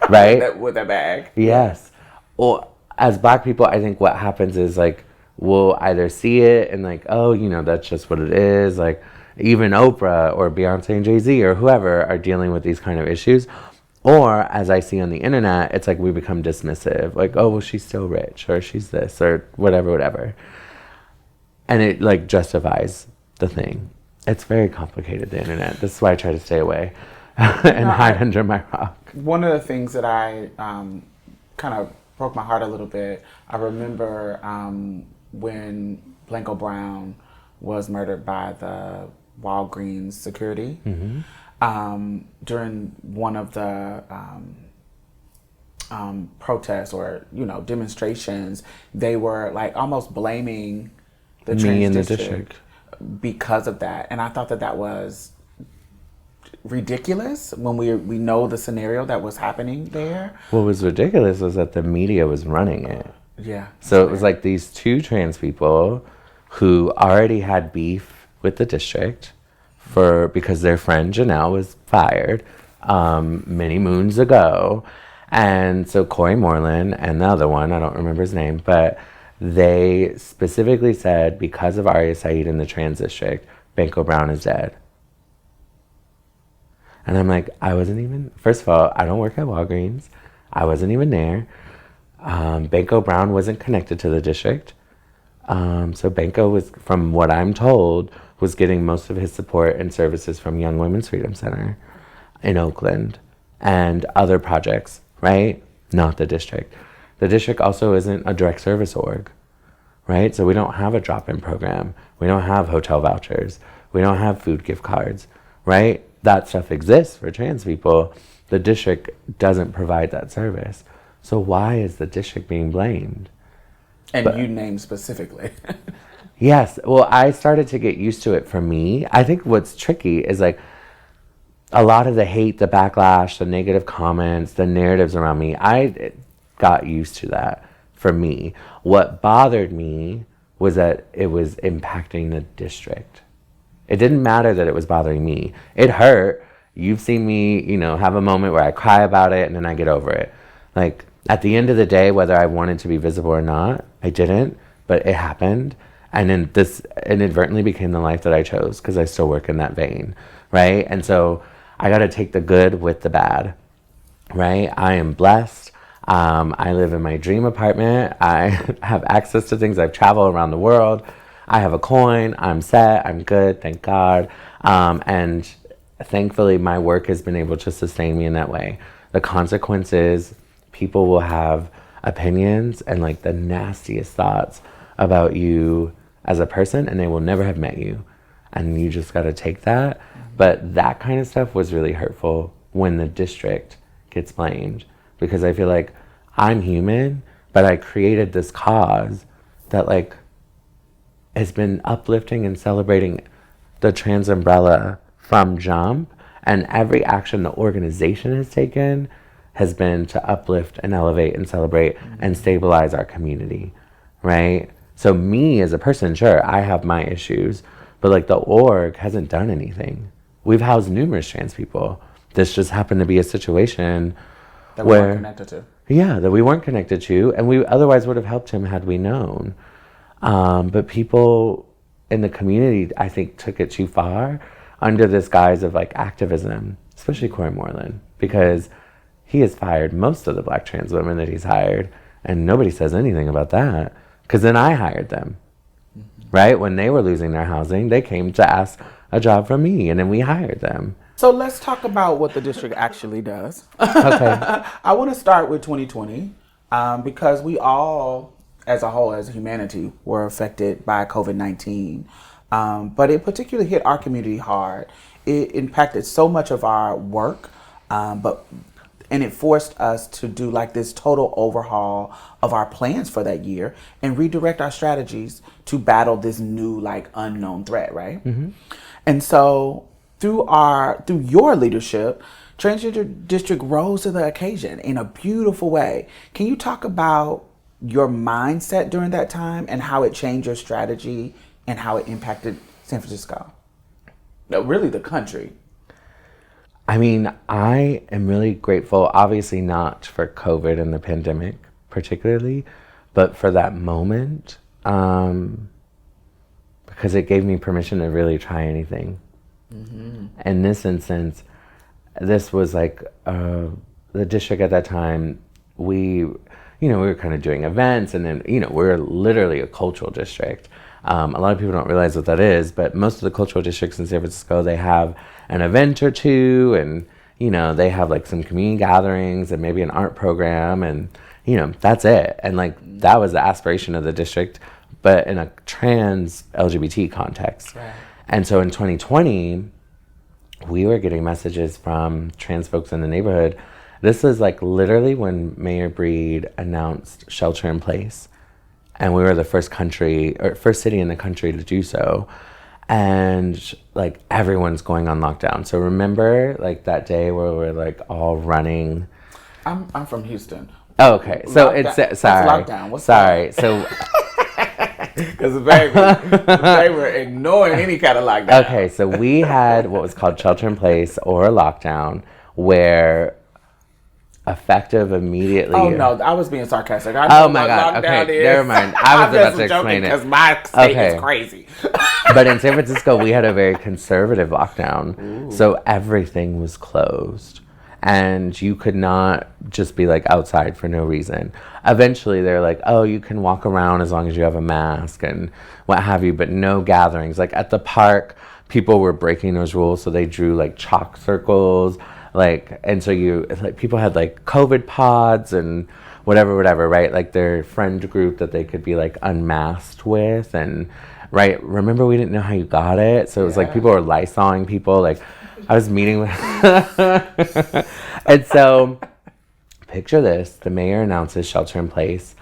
right? with a bag. Yes. Well, as Black people, I think what happens is, like, we'll either see it and like, oh, you know, that's just what it is. Like, even Oprah or Beyonce and Jay-Z or whoever are dealing with these kind of issues. Or, as I see on the internet, it's like we become dismissive. Like, oh, well, she's still rich, or she's this, or whatever. And it, like, justifies the thing. It's very complicated, the internet. This is why I try to stay away and hide under my rock. One of the things that I kind of broke my heart a little bit, I remember when Blanco Brown was murdered by the Walgreens security. During one of the protests or, you know, demonstrations, they were like almost blaming the trans district because of that. And I thought that was ridiculous when we know the scenario that was happening there. What was ridiculous was that the media was running it. Yeah. So it was like these two trans people who already had beef with the district because their friend Janelle was fired many moons ago. And so Corey Moreland and the other one, I don't remember his name, but they specifically said because of Aria Sa'id in the trans district, Blanco Brown is dead. And I'm like, first of all, I don't work at Walgreens. I wasn't even there. Blanco Brown wasn't connected to the district. So Blanco was, from what I'm told, was getting most of his support and services from Young Women's Freedom Center in Oakland and other projects, right? Not the district. The district also isn't a direct service org, right? So we don't have a drop-in program. We don't have hotel vouchers. We don't have food gift cards, right? That stuff exists for trans people. The district doesn't provide that service. So why is the district being blamed? And you named specifically. Yes. Well, I started to get used to it for me. I think what's tricky is like a lot of the hate, the backlash, the negative comments, the narratives around me. I got used to that for me. What bothered me was that it was impacting the district. It didn't matter that it was bothering me. It hurt. You've seen me, you know, have a moment where I cry about it and then I get over it. Like, at the end of the day, whether I wanted to be visible or not, I didn't, but it happened. And then this inadvertently became the life that I chose because I still work in that vein, right? And so I got to take the good with the bad, right? I am blessed. I live in my dream apartment. I have access to things. I've traveled around the world. I have a coin. I'm set. I'm good. Thank God. And thankfully, my work has been able to sustain me in that way. The consequences, people will have opinions and like the nastiest thoughts about you as a person, and they will never have met you. And you just got to take that. But that kind of stuff was really hurtful when the district gets blamed, because I feel like I'm human, but I created this cause that like has been uplifting and celebrating the trans umbrella from jump, and every action the organization has taken has been to uplift and elevate and celebrate and stabilize our community, right? So me as a person, sure, I have my issues, but like the org hasn't done anything. We've housed numerous trans people. this just happened to be a situation That we where weren't connected to. yeah, that we weren't connected to, yeah, that we weren't connected to, and we otherwise would have helped him had we known. But people in the community, I think, took it too far under this guise of like activism, especially Corey Moreland, because he has fired most of the Black trans women that he's hired, and nobody says anything about that. Because then I hired them, right? When they were losing their housing, they came to ask a job from me, and then we hired them. So let's talk about what the district actually does. Okay. I want to start with 2020 because we all, as a whole, as humanity, were affected by COVID-19. But it particularly hit our community hard. It impacted so much of our work, and it forced us to do like this total overhaul of our plans for that year and redirect our strategies to battle this new like unknown threat, right? Mm-hmm. And so through your leadership, Transgender District rose to the occasion in a beautiful way. Can you talk about your mindset during that time and how it changed your strategy and how it impacted San Francisco? No, really the country. I mean, I am really grateful, obviously not for COVID and the pandemic particularly, but for that moment, because it gave me permission to really try anything. Mm-hmm. In this instance, this was like the district at that time, we were kind of doing events, and then, we're literally a cultural district. A lot of people don't realize what that is, but most of the cultural districts in San Francisco, they have an event or two, and, they have like some community gatherings and maybe an art program, and, that's it. And like, that was the aspiration of the district, but in a trans LGBT context. Right. And so in 2020, we were getting messages from trans folks in the neighborhood. This was like literally when Mayor Breed announced shelter in place. And we were the first city in the country to do so. And like everyone's going on lockdown. So remember like that day where we're like all running. I'm from Houston. Oh, okay. So lockdown. It's sorry. What's lockdown? What's sorry. That? So because they were ignoring any kind of lockdown. Okay, so we had what was called shelter in place or a lockdown, where effective immediately. Oh no, I was being sarcastic. I know my God. Lockdown Okay, is. never mind. I was about to explain it because my state is crazy. But in San Francisco, we had a very conservative lockdown, so everything was closed. And you could not just be like outside for no reason. Eventually they're like, oh, you can walk around as long as you have a mask and what have you, but no gatherings. Like at the park, people were breaking those rules, so they drew like chalk circles, and so people had like COVID pods and whatever, right? Like their friend group that they could be like unmasked with, and right, remember we didn't know how you got it, so it was like people were Lysoling people, like I was meeting with and so picture this, the mayor announces shelter in place.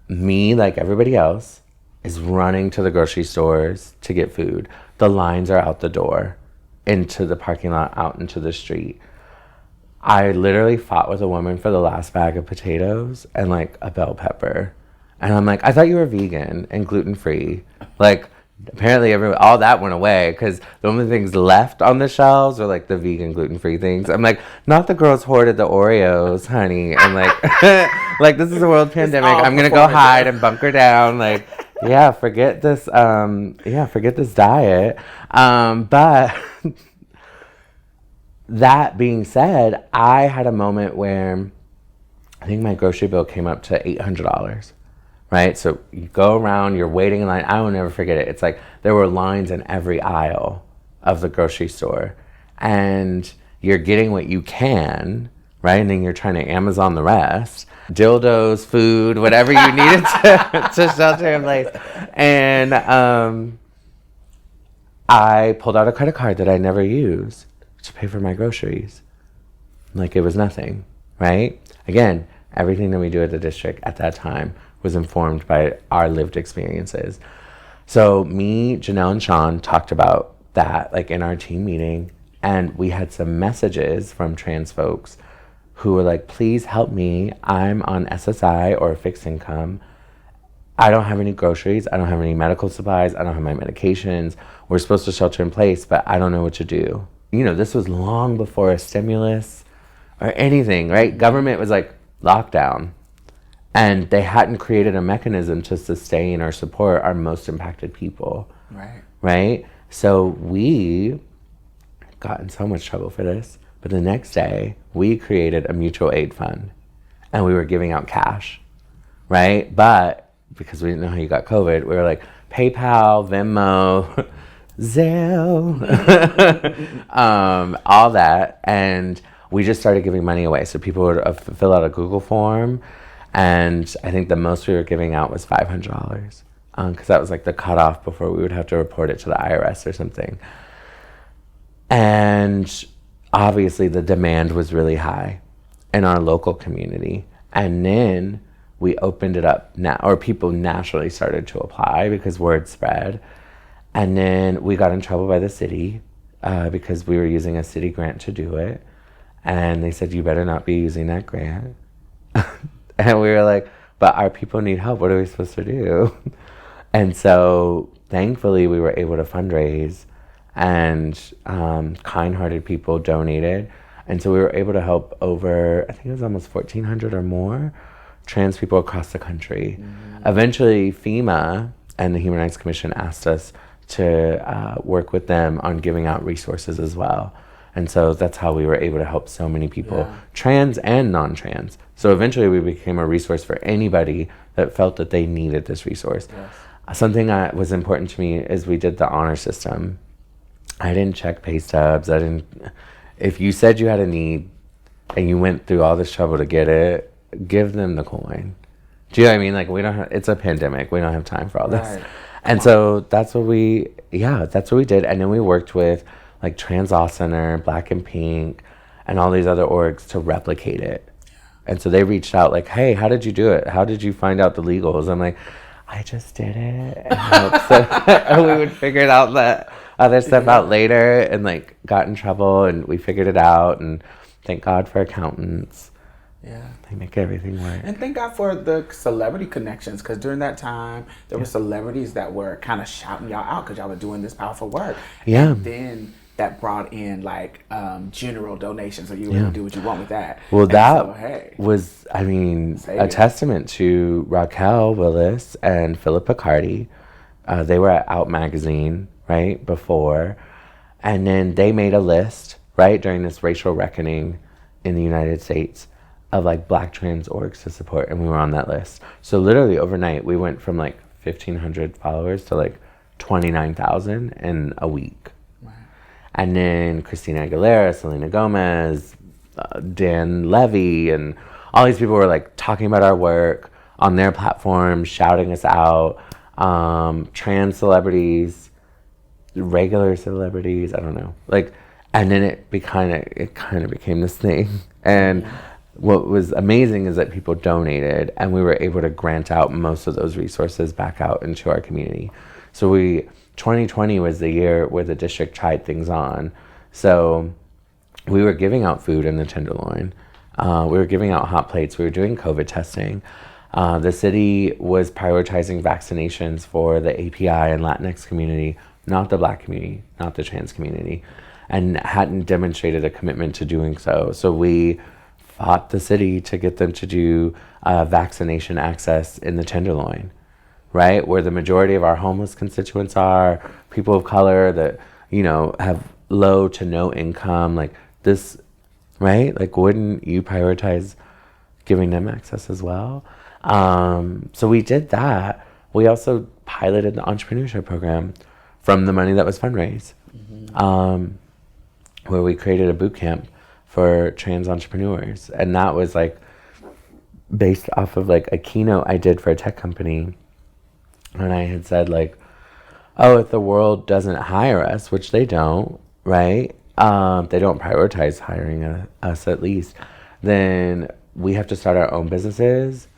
Me, like everybody else, is running to the grocery stores to get food. The lines are out the door, into the parking lot, out into the street. I literally fought with a woman for the last bag of potatoes and like a bell pepper. And I'm like, I thought you were vegan and gluten-free. Like, apparently all that went away because the only things left on the shelves are like the vegan gluten-free things. I'm like, not the girls hoarded the Oreos, honey. I'm like, like this is a world pandemic. I'm gonna go hide and bunker down. Like, yeah, forget this. Forget this diet. But that being said, I had a moment where I think my grocery bill came up to $800. Right? So you go around, you're waiting in line. I will never forget it. It's like there were lines in every aisle of the grocery store. And you're getting what you can, right? And then you're trying to Amazon the rest. Dildos, food, whatever you needed to shelter in place. And I pulled out a credit card that I never used to pay for my groceries. Like it was nothing, right? Again, everything that we do at the district at that time was informed by our lived experiences. So me, Janelle, and Sean talked about that like in our team meeting, and we had some messages from trans folks who were like, please help me. I'm on SSI or fixed income. I don't have any groceries. I don't have any medical supplies. I don't have my medications. We're supposed to shelter in place, but I don't know what to do. this was long before a stimulus or anything, right? Government was like lockdown, and they hadn't created a mechanism to sustain or support our most impacted people. Right? So we got in so much trouble for this, but the next day we created a mutual aid fund, and we were giving out cash, right? But because we didn't know how you got COVID, we were like PayPal, Venmo, Zelle, all that, and we just started giving money away. So people would fill out a Google form, and I think the most we were giving out was $500, because that was like the cutoff before we would have to report it to the IRS or something. And obviously the demand was really high in our local community. And then we opened it up or people naturally started to apply because word spread. And then we got in trouble by the city because we were using a city grant to do it. And they said, you better not be using that grant. And we were like, but our people need help. What are we supposed to do? And so thankfully we were able to fundraise, and kind-hearted people donated. And so we were able to help over, I think it was almost 1,400 or more trans people across the country. Eventually FEMA and the Human Rights Commission asked us to work with them on giving out resources as well. And so that's how we were able to help so many people, trans and non-trans. So eventually we became a resource for anybody that felt that they needed this resource. Something that was important to me is we did the honor system. I didn't check pay stubs. If you said you had a need and you went through all this trouble to get it, give them the coin. Do you know what I mean? Like, it's a pandemic. We don't have time for all this. And so that's what we did. And then we worked with like Trans Law Center, Black and Pink, and all these other orgs to replicate it. And so they reached out like, hey, how did you do it? How did you find out the legals? I'm like, I just did it. And we would figure out that other stuff out later, and like got in trouble, and we figured it out. And thank God for accountants. They make everything work. And thank God for the celebrity connections, because during that time there were celebrities that were kind of shouting y'all out because y'all were doing this powerful work. And then that brought in like general donations, so you were able to do what you want with that. Well, and that was, I mean, a testament to Raquel Willis and Philip Picardi. They were at Out Magazine, right, before. And then they made a list, right, during this racial reckoning in the United States of like Black trans orgs to support, and we were on that list. So literally overnight, we went from like 1,500 followers to like 29,000 in a week. And then Christina Aguilera, Selena Gomez, Dan Levy, and all these people were like talking about our work on their platforms, shouting us out. Trans celebrities, regular celebrities, I don't know. Like, and then it kind of became this thing. And what was amazing is that people donated, and we were able to grant out most of those resources back out into our community. So 2020 was the year where the district tried things on. So we were giving out food in the Tenderloin. We were giving out hot plates. We were doing COVID testing. The city was prioritizing vaccinations for the API and Latinx community, not the Black community, not the trans community, and hadn't demonstrated a commitment to doing so. So we fought the city to get them to do vaccination access in the Tenderloin, right? Where the majority of our homeless constituents are, people of color that, have low to no income, like this, right? Like, wouldn't you prioritize giving them access as well? So we did that. We also piloted the entrepreneurship program from the money that was fundraised, where we created a boot camp for trans entrepreneurs. And that was like based off of like a keynote I did for a tech company. And I had said like, oh, if the world doesn't hire us, which they don't, right? They don't prioritize hiring us at least, then we have to start our own businesses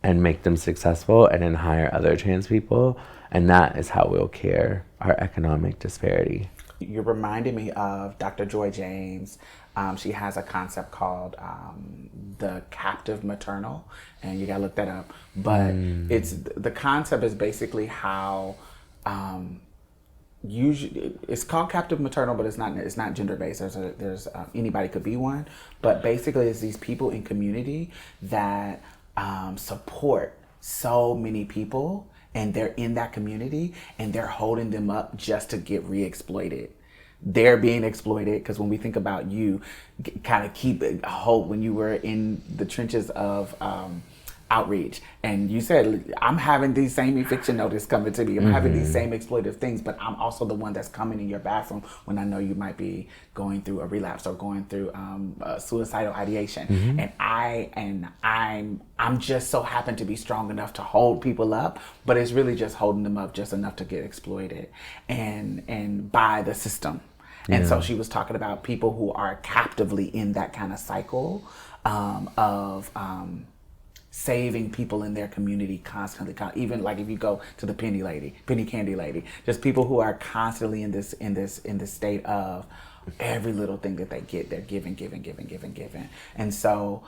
and make them successful and then hire other trans people. And that is how we'll cure our economic disparity. You're reminding me of Dr. Joy James. She has a concept called the captive maternal, and you gotta look that up. But the concept is basically how usually it's called captive maternal, but it's not gender based. There's anybody could be one, but basically it's these people in community that support so many people, and they're in that community and they're holding them up just to get re-exploited. They're being exploited because when we think about you, kind of keep hope when you were in the trenches of outreach, and you said, I'm having these same eviction notice coming to me, I'm having these same exploitive things, but I'm also the one that's coming in your bathroom when I know you might be going through a relapse or going through suicidal ideation, and I'm just so happen to be strong enough to hold people up, but it's really just holding them up just enough to get exploited and by the system. And so she was talking about people who are captively in that kind of cycle of saving people in their community constantly. Even like if you go to the penny candy lady, just people who are constantly in this state of every little thing that they get, they're giving. And so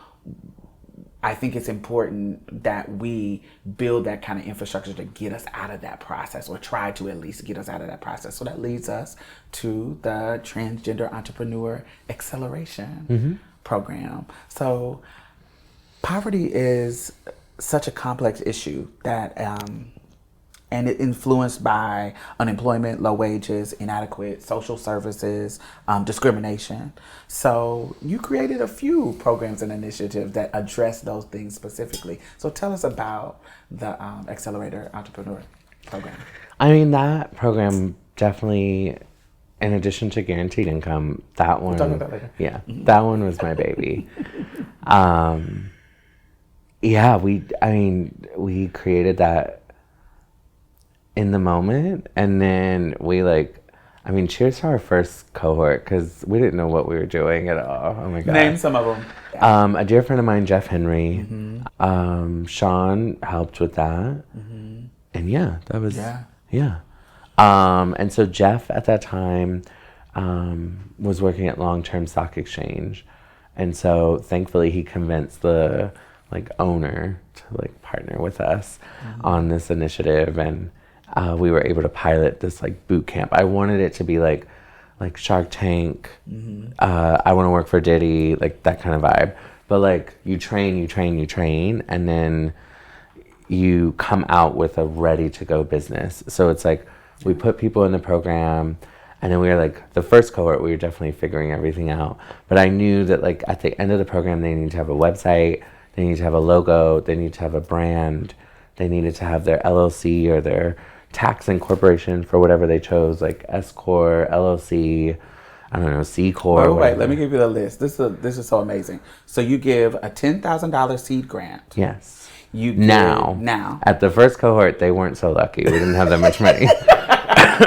I think it's important that we build that kind of infrastructure to get us out of that process, or try to at least get us out of that process. So that leads us to the Transgender Entrepreneur Acceleration Program. So poverty is such a complex issue that, and it influenced by unemployment, low wages, inadequate social services, discrimination. So you created a few programs and initiatives that address those things specifically. So tell us about the Accelerator Entrepreneur Program. I mean, that program definitely, in addition to guaranteed income, that one, we'll talk about that later. Yeah, that one was my baby. Yeah, we created that in the moment, and then cheers to our first cohort, because we didn't know what we were doing at all. Oh my God. Name some of them. A dear friend of mine, Jeff Henry, Sean helped with that. And yeah, that was, and so Jeff at that time was working at Long-Term Stock Exchange. And so thankfully he convinced the owner to partner with us on this initiative, and we were able to pilot this boot camp. I wanted it to be like Shark Tank, I want to work for Diddy, that kind of vibe. But you train, and then you come out with a ready to go business. So it's we put people in the program, and then we were the first cohort, we were definitely figuring everything out. But I knew that at the end of the program, they need to have a website, they need to have a logo, they need to have a brand, they needed to have their LLC or their tax incorporation for whatever they chose, S Corp, LLC, I don't know, C Corp. Wait, let me give you the list. This is so amazing. So you give a $10,000 seed grant. Yes. You give, now. At the first cohort, they weren't so lucky. We didn't have that much money.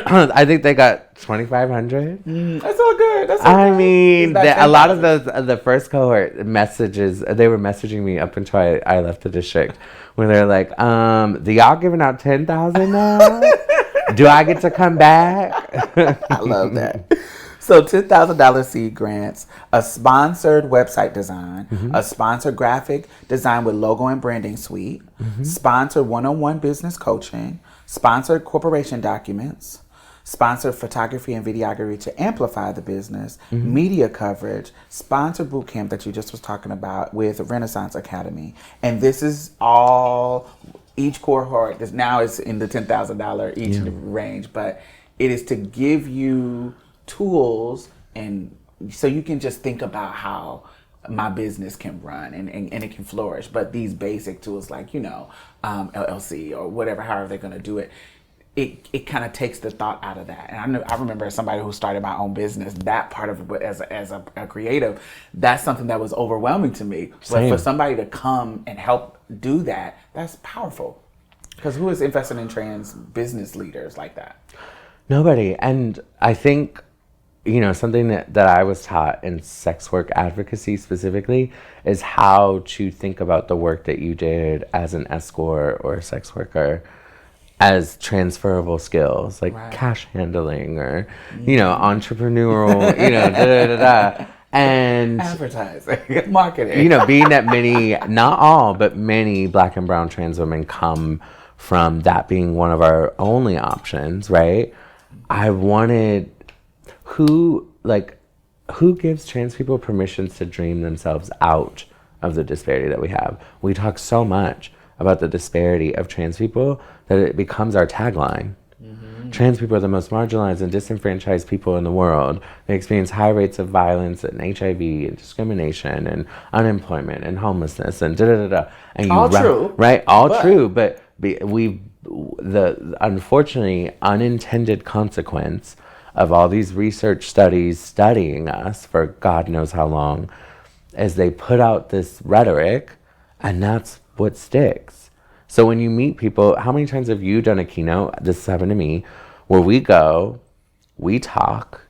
I think they got $2,500. That's all good. A lot of the first cohort messages, they were messaging me up until I left the district, where they're like, "Do y'all giving out $10,000 now? Do I get to come back?" I love that. So $10,000 seed grants, a sponsored website design, a sponsored graphic design with logo and branding suite, sponsored one-on-one business coaching, sponsored corporation documents, sponsored photography and videography to amplify the business, media coverage, sponsored boot camp that you just was talking about with Renaissance Academy. And this is all, each cohort is now is in the $10,000 each range, but it is to give you tools, and so you can just think about how my business can run and it can flourish. But these basic tools LLC or whatever, however they're going to do it, it kind of takes the thought out of that. And I remember as somebody who started my own business, that part of it as a creative, that's something that was overwhelming to me. Same. But for somebody to come and help do that, that's powerful. Because who is invested in trans business leaders like that? Nobody. And I think, something that I was taught in sex work advocacy specifically is how to think about the work that you did as an escort or a sex worker as transferable skills, cash handling or, entrepreneurial, and advertising, marketing. Being that many, not all, but many Black and brown trans women come from that being one of our only options, right? I wanted who gives trans people permissions to dream themselves out of the disparity that we have. We talk so much about the disparity of trans people that it becomes our tagline. Trans people are the most marginalized and disenfranchised people in the world. They experience high rates of violence and HIV and discrimination and unemployment and homelessness and da-da-da-da. And all true. Right? All true. But the unfortunately unintended consequence of all these research studies studying us for God knows how long is they put out this rhetoric, and that's what sticks. So when you meet people, how many times have you done a keynote, this has happened to me, where we go, we talk,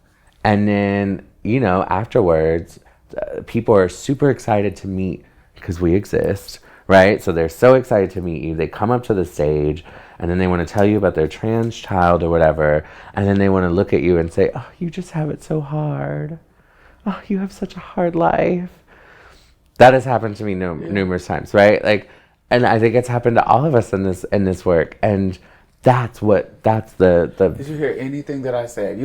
and then, afterwards, people are super excited to meet because we exist, right? So they're so excited to meet you. They come up to the stage, and then they want to tell you about their trans child or whatever, and then they want to look at you and say, oh, you just have it so hard. Oh, you have such a hard life. That has happened to me numerous times, right? And I think it's happened to all of us in this work, and that's the. Did you hear anything that I said?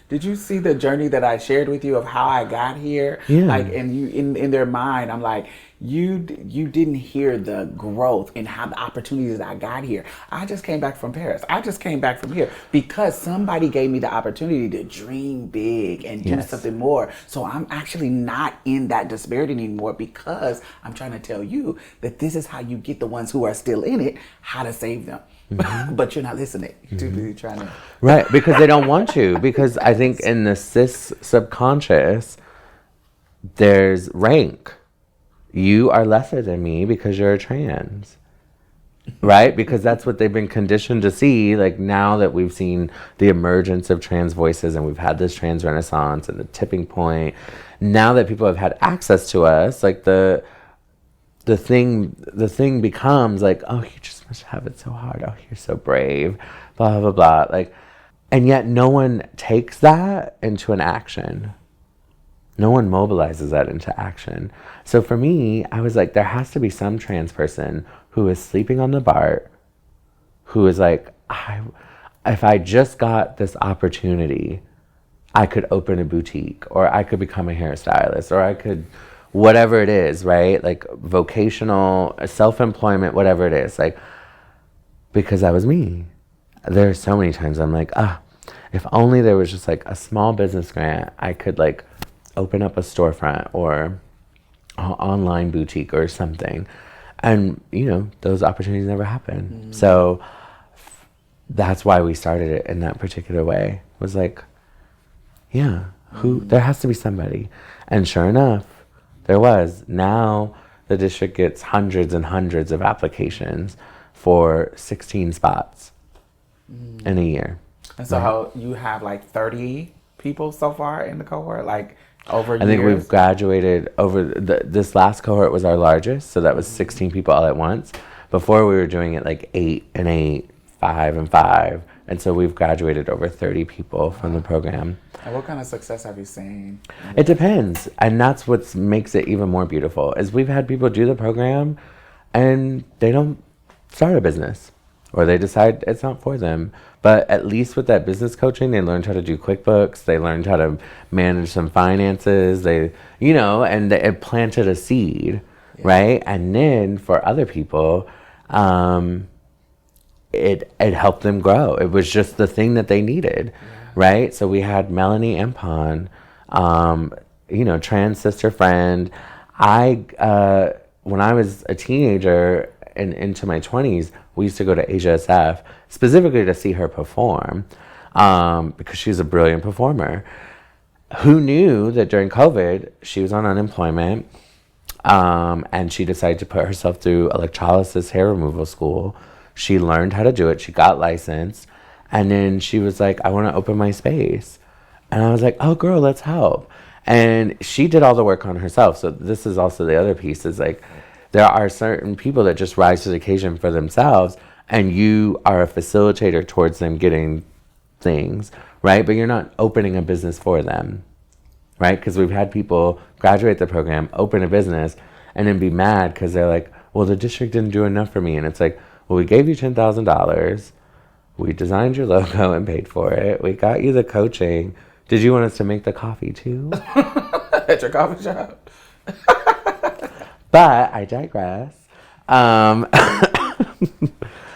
Did you see the journey that I shared with you of how I got here? Yeah. And you in their mind, I'm like, you didn't hear the growth and how the opportunities I got here. I just came back from Paris. I just came back from here because somebody gave me the opportunity to dream big and do something more. So I'm actually not in that disparity anymore because I'm trying to tell you that this is how you get the ones who are still in it, how to save them. Mm-hmm. But you're not listening. You're too busy trying to. Right, because they don't want to. Because I think in the cis subconscious, there's rank. You are lesser than me because you're a trans. Right? Because that's what they've been conditioned to see. Like now that we've seen the emergence of trans voices and we've had this trans renaissance and the tipping point, now that people have had access to us, like the thing becomes like, oh, you just must have it so hard. Oh, you're so brave. Blah, blah, blah. Like, and yet no one takes that into an action. No one mobilizes that into action. So for me, I was like, there has to be some trans person who is sleeping on the BART, who is like, if I just got this opportunity, I could open a boutique, or I could become a hairstylist, or I could, whatever it is, right? Like vocational, self-employment, whatever it is. Like, because that was me. There are so many times I'm like, if only there was just like a small business grant, I could like open up a storefront or an online boutique or something. And, those opportunities never happen. Mm. So that's why we started it in that particular way. It was like, there has to be somebody. And sure enough, there was. Now the district gets hundreds and hundreds of applications for 16 spots in a year. And so how you have like 30 people so far in the cohort, like over years? I think we've graduated over this last cohort was our largest, so that was 16 people all at once. Before we were doing it like 8 and 8, 5 and 5, and so we've graduated over 30 people from the program. And what kind of success have you seen? It depends, and that's what makes it even more beautiful. Is we've had people do the program, and they don't start a business, or they decide it's not for them. But at least with that business coaching, they learned how to do QuickBooks. They learned how to manage some finances. It planted a seed, right? And then for other people, it helped them grow. It was just the thing that they needed, right? So we had Melanie Empon, trans sister friend. When I was a teenager and into my 20s, we used to go to Asia SF specifically to see her perform because she's a brilliant performer. Who knew that during COVID, she was on unemployment and she decided to put herself through electrolysis hair removal school. She learned how to do it. She got licensed. And then she was like, I want to open my space. And I was like, oh, girl, let's help. And she did all the work on herself. So this is also the other piece is like, there are certain people that just rise to the occasion for themselves, and you are a facilitator towards them getting things, right? But you're not opening a business for them, right? Because we've had people graduate the program, open a business, and then be mad because they're like, well, the district didn't do enough for me. And it's like, well, we gave you $10,000. We designed your logo and paid for it. We got you the coaching. Did you want us to make the coffee too? At your coffee shop. But I digress.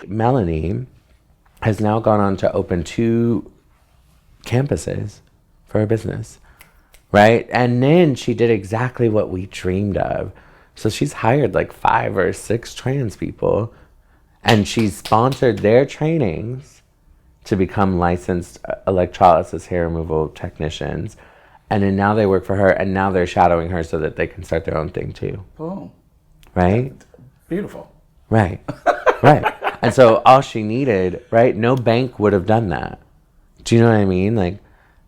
Melanie has now gone on to open 2 campuses for her business, right? And then she did exactly what we dreamed of. So she's hired like 5 or 6 trans people, and she's sponsored their trainings to become licensed electrolysis hair removal technicians. And then now they work for her, and now they're shadowing her so that they can start their own thing too. Boom. Right? Beautiful. Right. Right. And so all she needed, right? No bank would have done that. Do you know what I mean? Like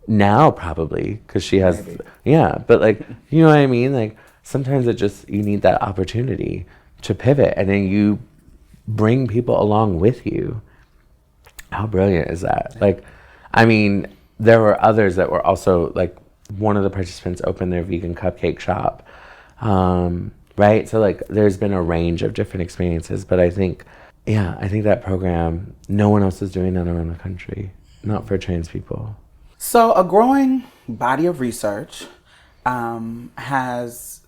now probably, because she has, Maybe. yeah, but like, you know what I mean? Like sometimes it just, you need that opportunity to pivot, and then you bring people along with you. How brilliant is that? Like, I mean, there were others that were also like, one of the participants opened their vegan cupcake shop. Right? So like there's been a range of different experiences, but I think that program, no one else is doing that around the country, not for trans people. So a growing body of research that's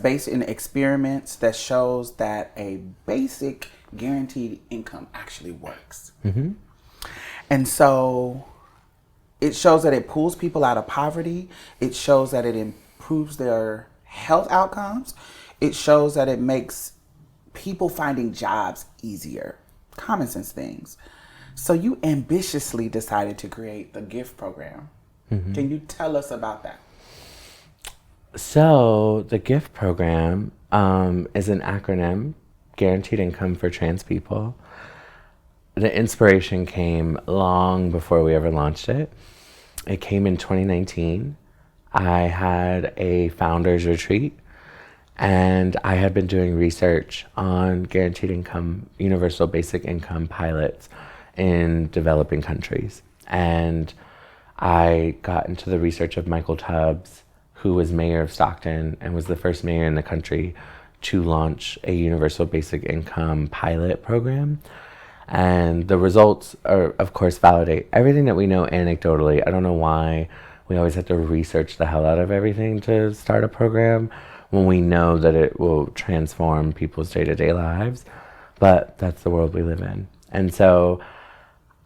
based in experiments that shows that a basic guaranteed income actually works. Mm-hmm. And so it shows that it pulls people out of poverty. It shows that it improves their health outcomes. It shows that it makes people finding jobs easier. Common sense things. So you ambitiously decided to create the GIFT program. Mm-hmm. Can you tell us about that? So the GIFT program is an acronym, Guaranteed Income for Trans People. The inspiration came long before we ever launched it. It came in 2019. I had a founders retreat, and I had been doing research on guaranteed income, universal basic income pilots in developing countries. And I got into the research of Michael Tubbs, who was mayor of Stockton and was the first mayor in the country to launch a universal basic income pilot program. And the results are, of course, validate everything that we know anecdotally. I don't know why we always have to research the hell out of everything to start a program when we know that it will transform people's day-to-day lives. But that's the world we live in. And so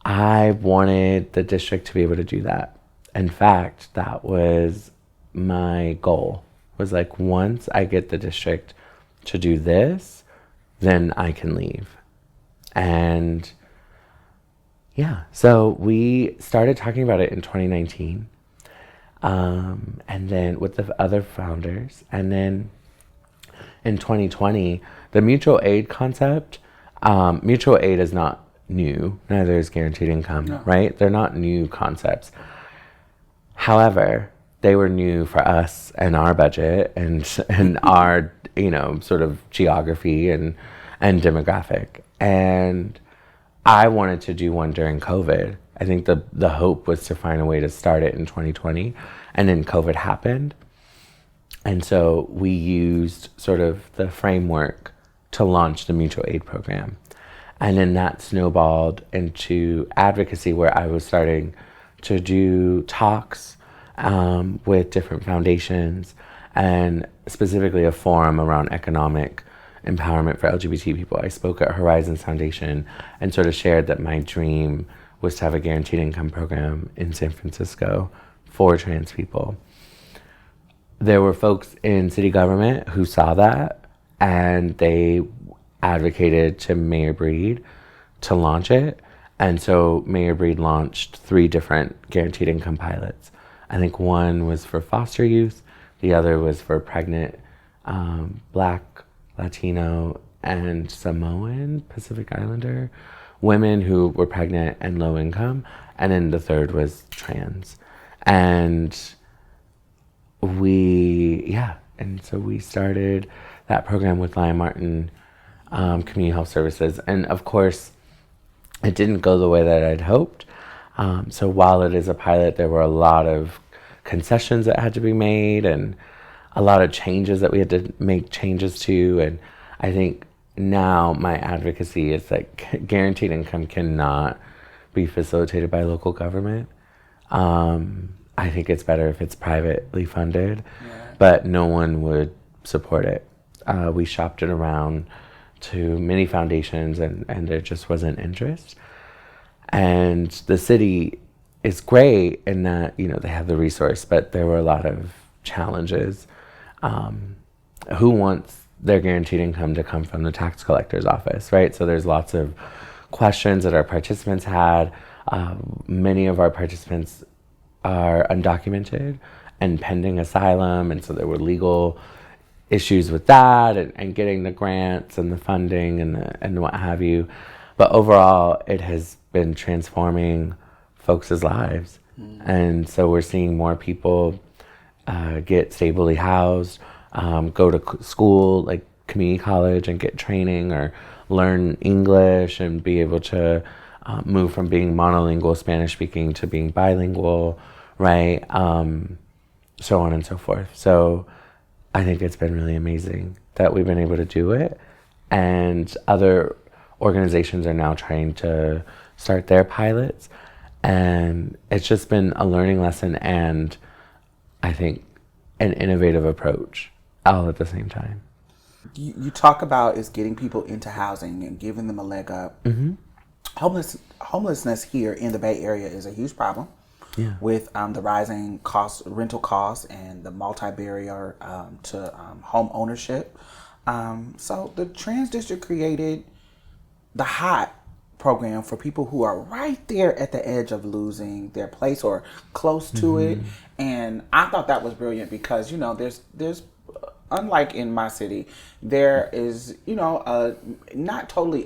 I wanted the district to be able to do that. In fact, that was my goal, was like, once I get the district to do this, then I can leave. And yeah, so we started talking about it in 2019. And then with the other founders, and then in 2020, the mutual aid concept, mutual aid is not new, neither is guaranteed income, no. Right? They're not new concepts. However, they were new for us and our budget and our, sort of geography and demographic. And I wanted to do one during COVID. I think the hope was to find a way to start it in 2020, and then COVID happened. And so we used sort of the framework to launch the mutual aid program. And then that snowballed into advocacy, where I was starting to do talks with different foundations, and specifically a forum around economic empowerment for LGBT people. I spoke at Horizons Foundation and sort of shared that my dream was to have a guaranteed income program in San Francisco for trans people. There were folks in city government who saw that, and they advocated to Mayor Breed to launch it. And so Mayor Breed launched 3 different guaranteed income pilots. I think one was for foster youth, the other was for pregnant Black, Latino, and Samoan, Pacific Islander women who were pregnant and low income, and then the third was trans. And so we started that program with Lion Martin Community Health Services. And of course, it didn't go the way that I'd hoped. So while it is a pilot, there were a lot of concessions that had to be made and a lot of changes that we had to make changes to. And I think now my advocacy is like guaranteed income cannot be facilitated by local government. I think it's better if it's privately funded, but no one would support it. We shopped it around to many foundations and there just wasn't interest. And the city is great in that, you know, they have the resource, but there were a lot of challenges. Who wants their guaranteed income to come from the tax collector's office, right? So there's lots of questions that our participants had. Many of our participants are undocumented and pending asylum, and so there were legal issues with that and getting the grants and the funding and what have you. But overall, it has been transforming folks' lives. And so we're seeing more people get stably housed, go to school, like community college, and get training or learn English and be able to move from being monolingual Spanish speaking to being bilingual, right? So on and so forth. So I think it's been really amazing that we've been able to do it. And other organizations are now trying to start their pilots. And it's just been a learning lesson and I think an innovative approach all at the same time. You talk about is getting people into housing and giving them a leg up. Mm-hmm. Homelessness here in the Bay Area is a huge problem. Yeah. With the rising rental costs and the multi-barrier to home ownership. So the Trans District created the HOT program for people who are right there at the edge of losing their place or close to it. And I thought that was brilliant because, you know, there's unlike in my city, there is, you know, not totally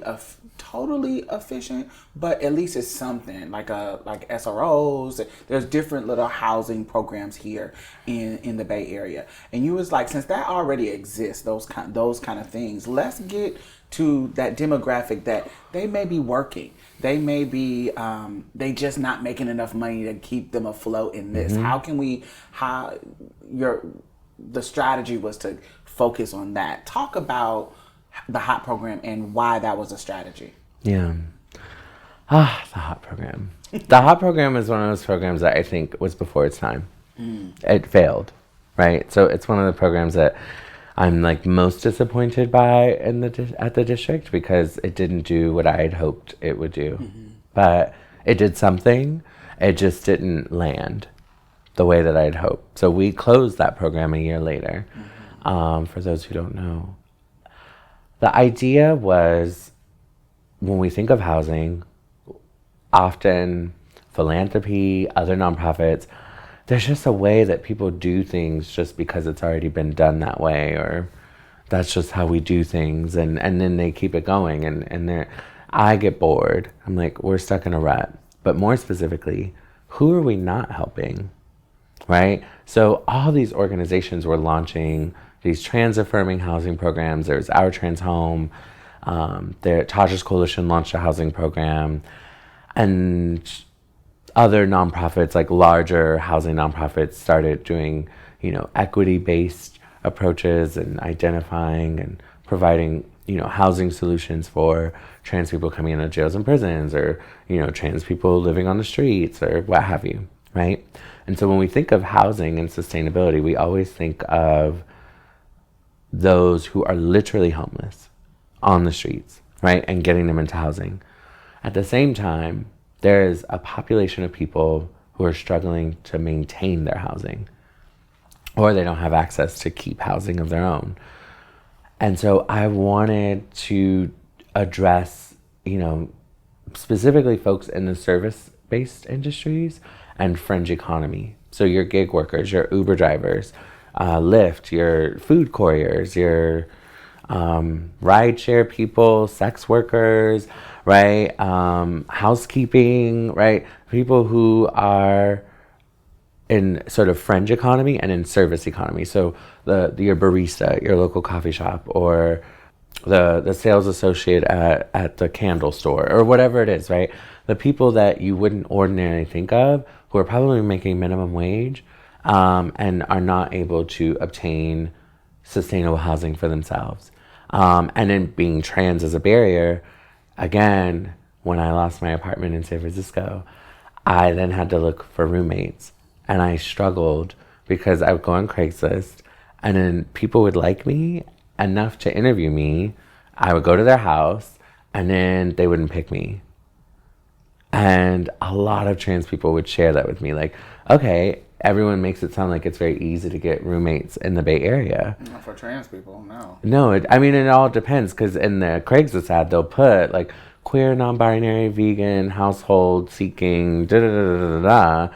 efficient, but at least it's something like SROs. There's different little housing programs here in the Bay Area. And you was like, since that already exists, those kind of things, let's get to that demographic that they may be working. They may be, they just not making enough money to keep them afloat in this. How can we, the strategy was to focus on that. Talk about the HOT program and why that was a strategy. Yeah. The HOT program. The HOT program is one of those programs that I think was before its time. It failed, right? So it's one of the programs that I'm like most disappointed by at the district because it didn't do what I had hoped it would do. But it did something. It just didn't land the way that I'd hoped. So we closed that program a year later. For those who don't know, the idea was when we think of housing, often philanthropy, other nonprofits, there's just a way that people do things just because it's already been done that way, or that's just how we do things, and then they keep it going, and I get bored. I'm like, we're stuck in a rut. But more specifically, who are we not helping, right? So all these organizations were launching these trans-affirming housing programs. There's Our Trans Home. Tasha's Coalition launched a housing program, and other nonprofits, like larger housing nonprofits, started doing, you know, equity-based approaches and identifying and providing, you know, housing solutions for trans people coming into jails and prisons, or, you know, trans people living on the streets, or what have you, right? And so when we think of housing and sustainability, we always think of those who are literally homeless on the streets, right? And getting them into housing. At the same time, there is a population of people who are struggling to maintain their housing, or they don't have access to keep housing of their own. And so I wanted to address, you know, specifically folks in the service-based industries and fringe economy. So your gig workers, your Uber drivers, Lyft, your food couriers, your rideshare people, sex workers, right? Housekeeping, right? People who are in sort of fringe economy and in service economy. So your barista, your local coffee shop, or the sales associate at the candle store, or whatever it is, right? The people that you wouldn't ordinarily think of, who are probably making minimum wage, and are not able to obtain sustainable housing for themselves. And then being trans as a barrier, again, when I lost my apartment in San Francisco, I then had to look for roommates. And I struggled because I would go on Craigslist and then people would like me enough to interview me. I would go to their house and then they wouldn't pick me. And a lot of trans people would share that with me. Like, okay, everyone makes it sound like it's very easy to get roommates in the Bay Area. Not for trans people, no. No, it all depends, because in the Craigslist ad, they'll put like queer, non-binary, vegan, household seeking, da da da da da da.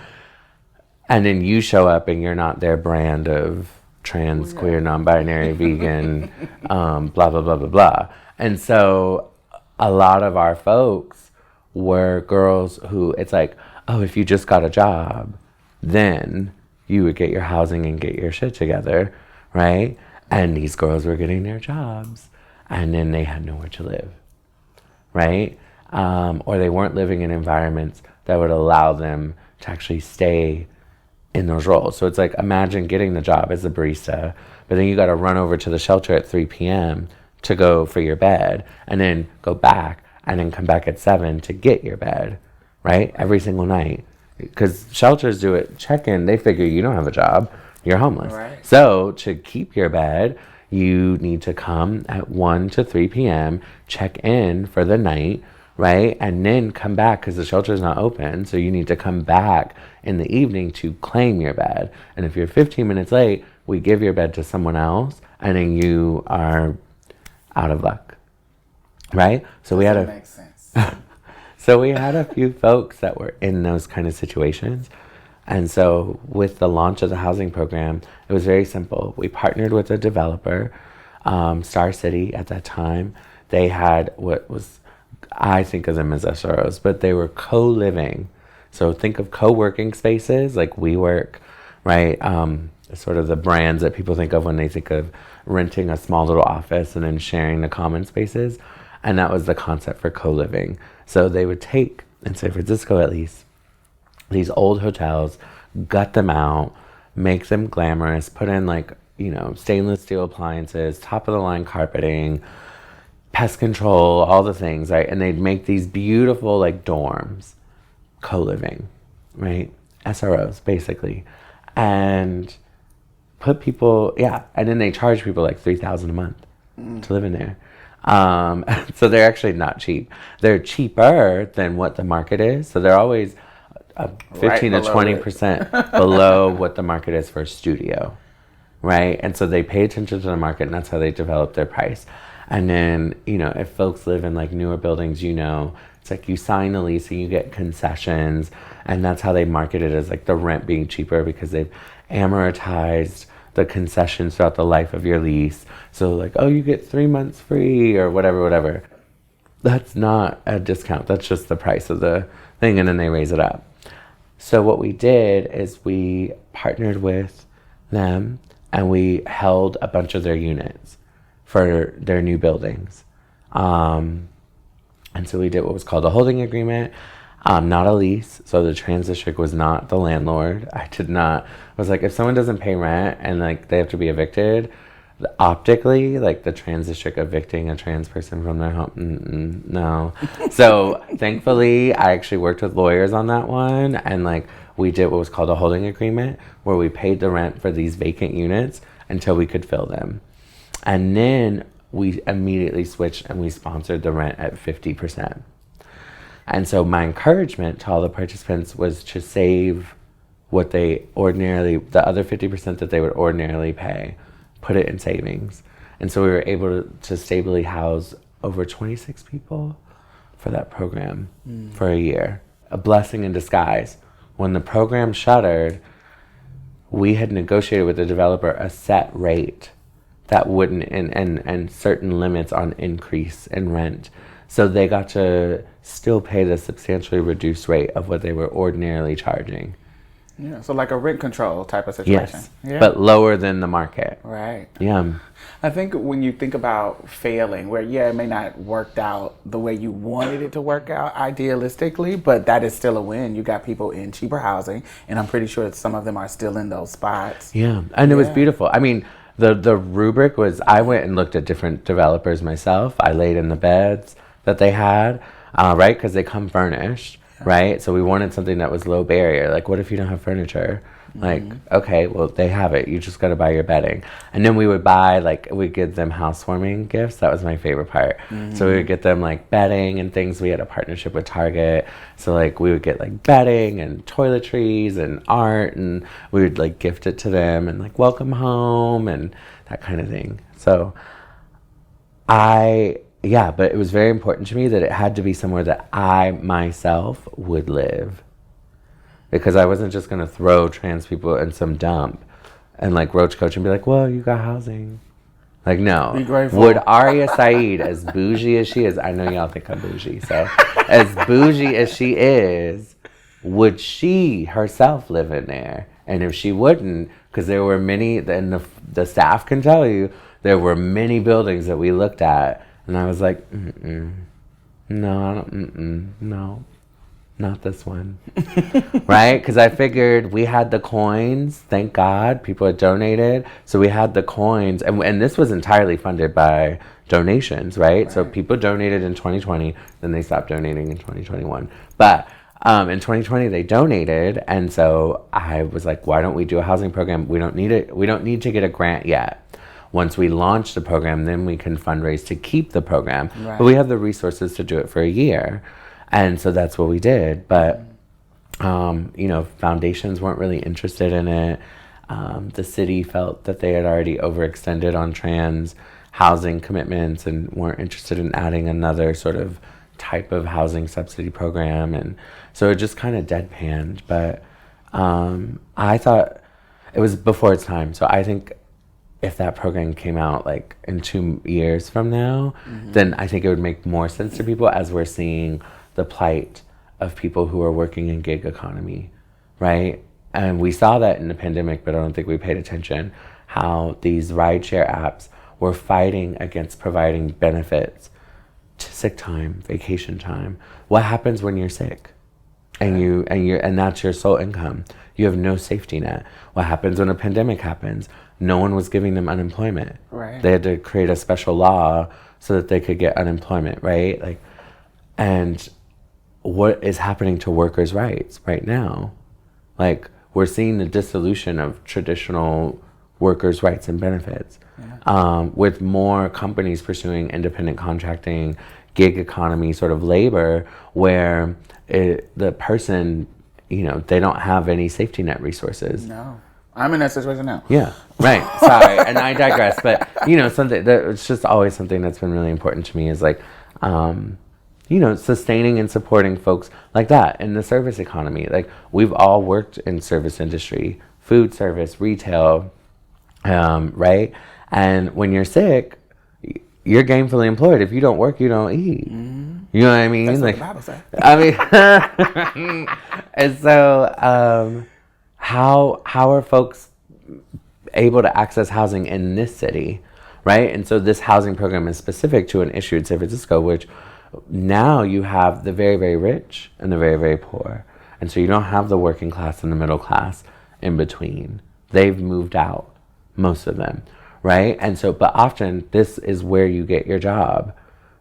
And then you show up and you're not their brand of trans, queer, non-binary, vegan, blah, blah, blah, blah, blah. And so a lot of our folks were girls who, it's like, oh, if you just got a job, then you would get your housing and get your shit together, right? And these girls were getting their jobs and then they had nowhere to live, right? Or they weren't living in environments that would allow them to actually stay in those roles. So it's like, imagine getting the job as a barista, but then you got to run over to the shelter at 3 p.m. to go for your bed and then go back and then come back at 7 to get your bed, right? Every single night. Because shelters do it, check-in, they figure you don't have a job, you're homeless. Right. So to keep your bed, you need to come at 1 to 3 p.m., check in for the night, right? And then come back because the shelter's not open. So you need to come back in the evening to claim your bed. And if you're 15 minutes late, we give your bed to someone else and then you are out of luck, right? So we had That makes sense. So we had a few folks that were in those kind of situations. And so with the launch of the housing program, it was very simple. We partnered with a developer, Star City at that time. They had what was, I think of them as SROs, but they were co-living. So think of co-working spaces like WeWork, right? Sort of the brands that people think of when they think of renting a small little office and then sharing the common spaces. And that was the concept for co-living. So they would take, in San Francisco at least, these old hotels, gut them out, make them glamorous, put in like, stainless steel appliances, top of the line carpeting, pest control, all the things, right? And they'd make these beautiful like dorms, co-living, right? SROs, basically. And put people, and then they charge people like $3,000 a month to live in there. So they're actually not cheap. They're cheaper than what the market is. So they're always 15 to 20% below what the market is for a studio, right? And so they pay attention to the market, and that's how they develop their price. And then, if folks live in like newer buildings, it's like you sign a lease and you get concessions, and that's how they market it, as like the rent being cheaper because they've amortized the concessions throughout the life of your lease. So like, oh, you get 3 months free or whatever. That's not a discount. That's just the price of the thing. And then they raise it up. So what we did is we partnered with them and we held a bunch of their units for their new buildings. And so we did what was called a holding agreement. Not a lease. So the Trans District was not the landlord. I was like, if someone doesn't pay rent and like they have to be evicted, optically, like the Trans District evicting a trans person from their home, no. So thankfully, I actually worked with lawyers on that one, and like we did what was called a holding agreement, where we paid the rent for these vacant units until we could fill them. And then we immediately switched and we sponsored the rent at 50%. And so my encouragement to all the participants was to save what they the other 50% that they would ordinarily pay, put it in savings. And so we were able to stably house over 26 people for that program for a year. A blessing in disguise. When the program shuttered, we had negotiated with the developer a set rate that wouldn't, and certain limits on increase in rent. So they got to still pay the substantially reduced rate of what they were ordinarily charging. Yeah, so like a rent control type of situation. Yes, yeah. But lower than the market. Right. Yeah. I think when you think about failing, where it may not worked out the way you wanted it to work out idealistically, but that is still a win. You got people in cheaper housing, and I'm pretty sure that some of them are still in those spots. Yeah, and it was beautiful. I mean, the rubric was, I went and looked at different developers myself. I laid in the beds that they had. right? Because they come furnished, right? So we wanted something that was low barrier. Like, what if you don't have furniture? Like, okay, well, they have it. You just got to buy your bedding. And then we would buy, like, we'd give them housewarming gifts. That was my favorite part. So we would get them, like, bedding and things. We had a partnership with Target. So, like, we would get, like, bedding and toiletries and art. And we would, like, gift it to them and, like, welcome home and that kind of thing. So but it was very important to me that it had to be somewhere that I myself would live. Because I wasn't just going to throw trans people in some dump and like roach coach and be like, well, you got housing. Like, no. Be grateful. Would Aria Sa'id, as bougie as she is, I know y'all think I'm bougie, so as bougie as she is, would she herself live in there? And if she wouldn't, because there were many, and the staff can tell you, there were many buildings that we looked at, and I was like, no, not this one. Right? Because I figured we had the coins, thank God, people had donated, so we had the coins, and this was entirely funded by donations, right? So people donated in 2020, then they stopped donating in 2021. But in 2020 they donated, and so I was like, why don't we do a housing program? We don't need to get a grant yet. Once we launch the program, then we can fundraise to keep the program. Right. But we have the resources to do it for a year. And so that's what we did. But, foundations weren't really interested in it. The city felt that they had already overextended on trans housing commitments and weren't interested in adding another sort of type of housing subsidy program. And so it just kind of deadpanned. But I thought it was before its time. So I think if that program came out like in 2 years from now, then I think it would make more sense to people as we're seeing the plight of people who are working in gig economy, right? And we saw that in the pandemic, but I don't think we paid attention how these rideshare apps were fighting against providing benefits to sick time, vacation time. What happens when you're sick and that's your sole income? You have no safety net. What happens when a pandemic happens? No one was giving them unemployment. Right. They had to create a special law so that they could get unemployment, right? Like, and what is happening to workers' rights right now? Like, we're seeing the dissolution of traditional workers' rights and benefits, with more companies pursuing independent contracting, gig economy sort of labor, where the person, they don't have any safety net resources. No. I'm in that situation now. Yeah, right. Sorry, and I digress. But, something that it's just always something that's been really important to me is like, sustaining and supporting folks like that in the service economy. Like, we've all worked in service industry, food service, retail, right? And when you're sick, you're gainfully employed. If you don't work, you don't eat. You know what I mean? That's like, what the Bible says. I mean, and so how are folks able to access housing in this city, right? And so this housing program is specific to an issue in San Francisco, which now you have the very, very rich and the very, very poor. And so you don't have the working class and the middle class in between. They've moved out, most of them, right? And so, but often this is where you get your job,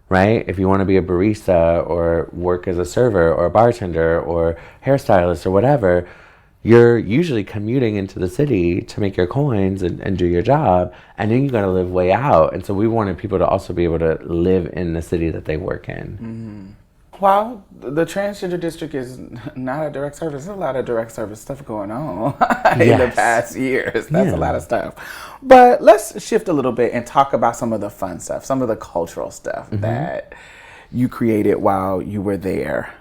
right? If you want to be a barista or work as a server or a bartender or hairstylist or whatever, you're usually commuting into the city to make your coins and do your job, and then you got to live way out. And so we wanted people to also be able to live in the city that they work in. Well, the Transgender District is not a direct service. There's a lot of direct service stuff going on in the past years. That's a lot of stuff. But let's shift a little bit and talk about some of the fun stuff, some of the cultural stuff that you created while you were there.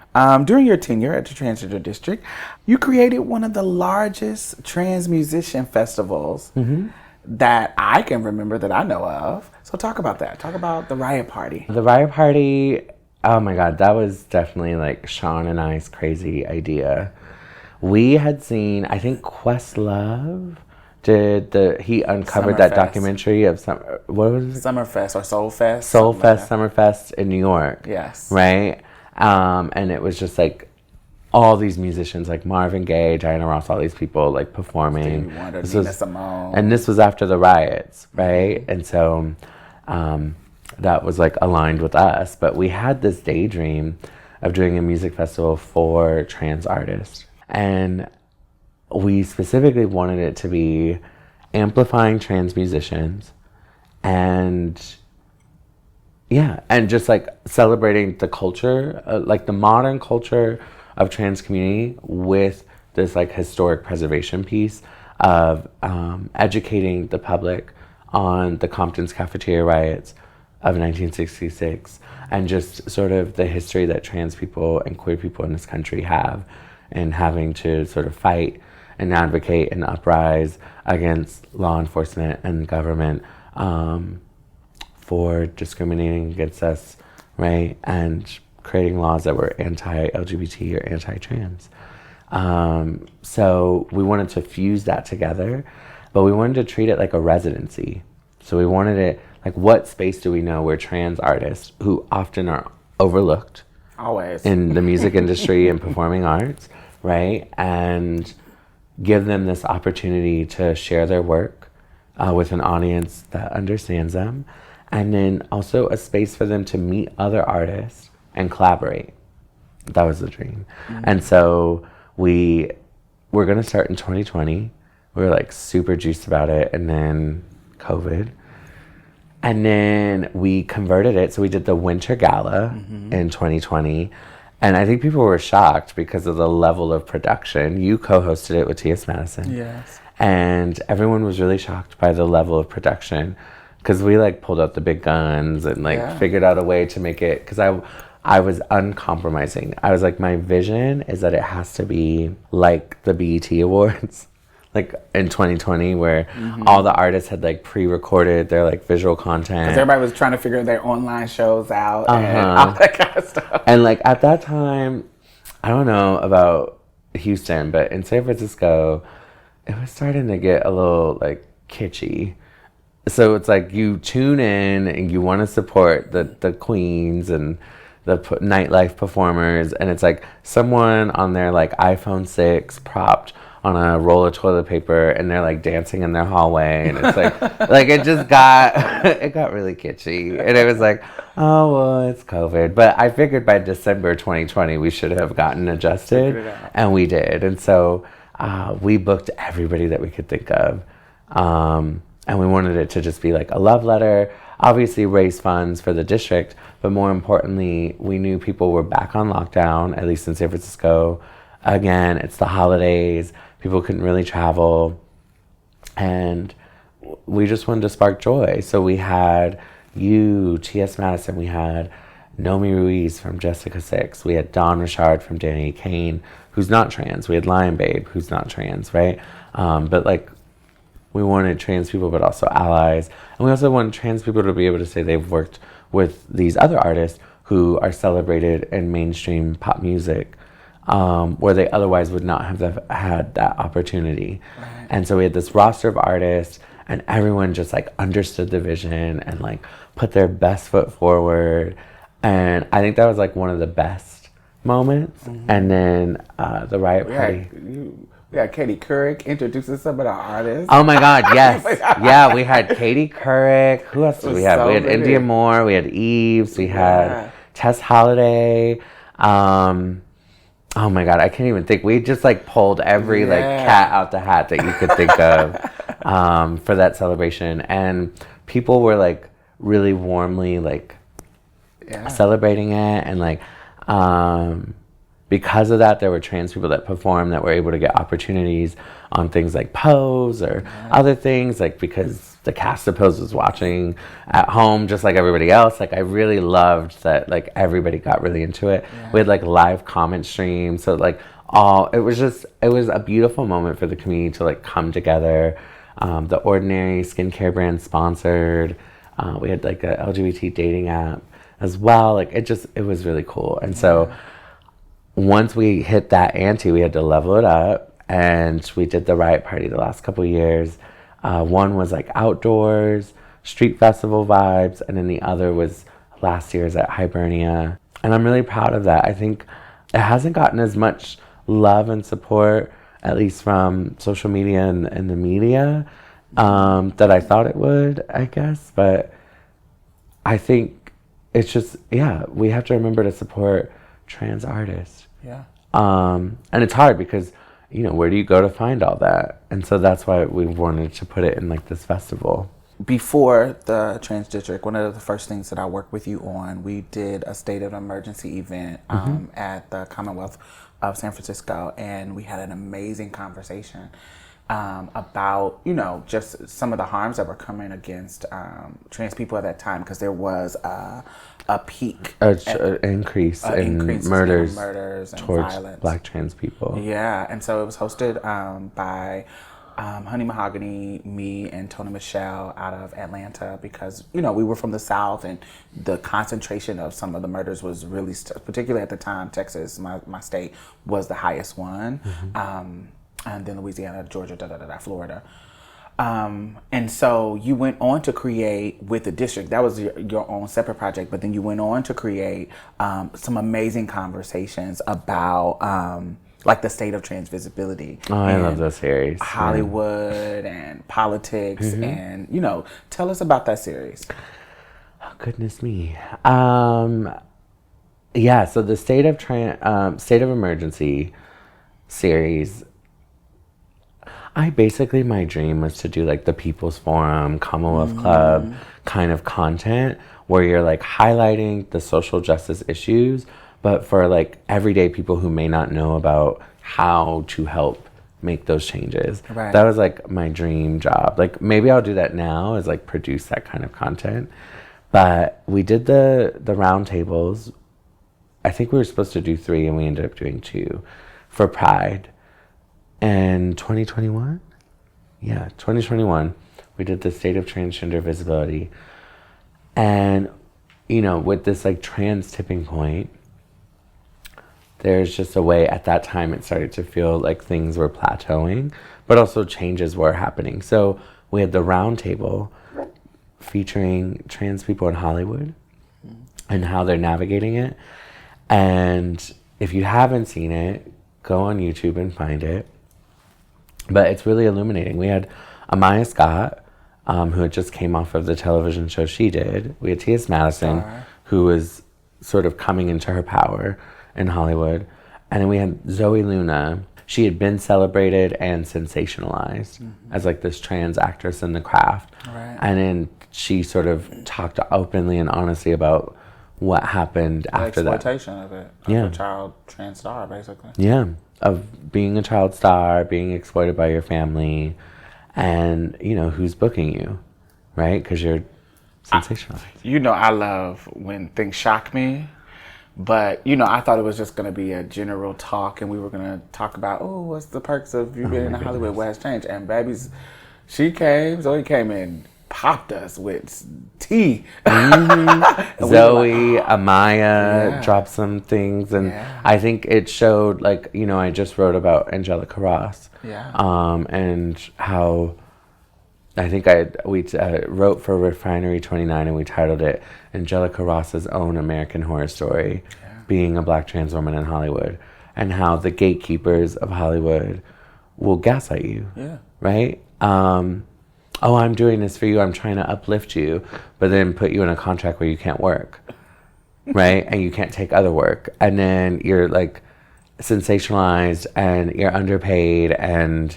During your tenure at the Transgender District, you created one of the largest trans musician festivals that I can remember, that I know of. So talk about that. Talk about the Riot Party. The Riot Party, oh my God, that was definitely like Sean and I's crazy idea. We had seen, I think Questlove he uncovered that documentary of what was it? Summerfest or Soulfest? Soulfest, Summerfest in New York. Yes. Right? And it was just like all these musicians like Marvin Gaye, Diana Ross, all these people like performing. Stevie Wonder, Nina Simone. And this was after the riots, right? And so that was like aligned with us. But we had this daydream of doing a music festival for trans artists. And we specifically wanted it to be amplifying trans musicians and and just like celebrating the culture, like the modern culture of trans community with this like historic preservation piece of educating the public on the Compton's cafeteria riots of 1966 and just sort of the history that trans people and queer people in this country have, and having to sort of fight and advocate and uprise against law enforcement and government for discriminating against us, right? And creating laws that were anti-LGBT or anti-trans. So we wanted to fuse that together, but we wanted to treat it like a residency. So we wanted it, like, what space do we know where trans artists, who often are overlooked always in the music industry and performing arts, right? And give them this opportunity to share their work with an audience that understands them. And then also a space for them to meet other artists and collaborate. That was the dream. Mm-hmm. And so we're going to start in 2020. We were like super juiced about it. And then COVID. And then we converted it. So we did the Winter Gala in 2020. And I think people were shocked because of the level of production. You co-hosted it with T.S. Madison. Yes. And everyone was really shocked by the level of production. Because we like pulled out the big guns and like figured out a way to make it. Because I was uncompromising. I was like, my vision is that it has to be like the BET Awards, like in 2020, where all the artists had like pre-recorded their like visual content. Because everybody was trying to figure their online shows out and all that kind of stuff. And like at that time, I don't know about Houston, but in San Francisco, it was starting to get a little like kitschy. So it's like you tune in and you want to support the queens and the nightlife performers, and it's like someone on their like iPhone 6 propped on a roll of toilet paper and they're like dancing in their hallway, and it's like like it just got it got really kitschy, and it was like, oh well, it's COVID. But I figured by December 2020 we should have gotten adjusted, and we did. And so we booked everybody that we could think of. And we wanted it to just be like a love letter, obviously raise funds for the district, but more importantly, we knew people were back on lockdown, at least in San Francisco. Again, it's the holidays, people couldn't really travel, and we just wanted to spark joy. So we had you, T.S. Madison, we had Nomi Ruiz from Jessica 6, we had Dawn Richard from Danny Kane, who's not trans, we had Lion Babe, who's not trans, right? But like, we wanted trans people, but also allies. And we also wanted trans people to be able to say they've worked with these other artists who are celebrated in mainstream pop music, where they otherwise would not have had that opportunity. Right. And so we had this roster of artists, and everyone just like understood the vision and like put their best foot forward. And I think that was like one of the best moments. And then the Riot Party. We had Katie Couric introducing some of the artists. Oh my God, yes. Yeah, we had Katie Couric. Who else did we have? We had India Moore, we had Eves, we had Tess Holliday. Oh my God, I can't even think. We just like pulled every like cat out the hat that you could think of for that celebration. And people were like really warmly like celebrating it, and like because of that, there were trans people that performed that were able to get opportunities on things like Pose or other things, like because the cast of Pose was watching at home just like everybody else. Like I really loved that like everybody got really into it. We had like live comment streams. So like it was a beautiful moment for the community to like come together. The Ordinary skincare brand sponsored. We had like a LGBT dating app as well. Like it was really cool. And so once we hit that ante, we had to level it up, and we did the Riot Party the last couple of years. One was like outdoors, street festival vibes, and then the other was last year's at Hibernia. And I'm really proud of that. I think it hasn't gotten as much love and support, at least from social media and the media, that I thought it would, I guess. But I think it's just, we have to remember to support trans artist. Yeah. And it's hard because, you know, where do you go to find all that? And so that's why we wanted to put it in like this festival. Before the Trans District, one of the first things that I worked with you on, we did a state of emergency event at the Commonwealth of San Francisco, and we had an amazing conversation about, you know, just some of the harms that were coming against trans people at that time, because there was a peak, increase in murders and towards violence. Black trans people. Yeah, and so it was hosted by Honey Mahogany, me, and Tony Michelle out of Atlanta, because, you know, we were from the South, and the concentration of some of the murders was really, particularly at the time, Texas, my state, was the highest one. And then Louisiana, Georgia, Florida. And so you went on to create with the district, that was your own separate project, but then you went on to create some amazing conversations about like the state of trans visibility. Oh, I love those series. Hollywood and politics, and, you know, tell us about that series. Oh, goodness me. Yeah, so the state of emergency series, my dream was to do like the People's Forum, Commonwealth Club kind of content where you're like highlighting the social justice issues, but for like everyday people who may not know about how to help make those changes. Right. That was like my dream job. Like maybe I'll do that now, is like produce that kind of content. But we did the roundtables. I think we were supposed to do 3 and we ended up doing 2 for Pride. And 2021? Yeah, 2021, we did the State of Transgender Visibility. And, you know, with this like trans tipping point, there's just a way at that time it started to feel like things were plateauing, but also changes were happening. So we had the roundtable featuring trans people in Hollywood and how they're navigating it. And if you haven't seen it, go on YouTube and find it. But it's really illuminating. We had Amaya Scott, who had just came off of the television show she did. We had T.S. Madison, who was sort of coming into her power in Hollywood. And then we had Zoe Luna. She had been celebrated and sensationalized as like this trans actress in the craft. Right. And then she sort of talked openly and honestly about what happened after that. Exploitation of it. A child trans star, basically. Yeah. Of being a child star, being exploited by your family, and, you know, who's booking you, right? Because you're sensationalized. You know, I love when things shock me, but, you know, I thought it was just going to be a general talk, and we were going to talk about, oh, what's the perks of you being in Hollywood, what has changed? And babies, Zoe came in, popped us with tea. Zoe, Amaya dropped some things, and I think it showed, like, you know, I just wrote about Angelica Ross, and how I think we wrote for Refinery 29, and we titled it Angelica Ross's Own American Horror Story, being a Black trans woman in Hollywood, and how the gatekeepers of Hollywood will gaslight you, right? Oh, I'm doing this for you, I'm trying to uplift you, but then put you in a contract where you can't work, right? And you can't take other work. And then you're like sensationalized and you're underpaid, and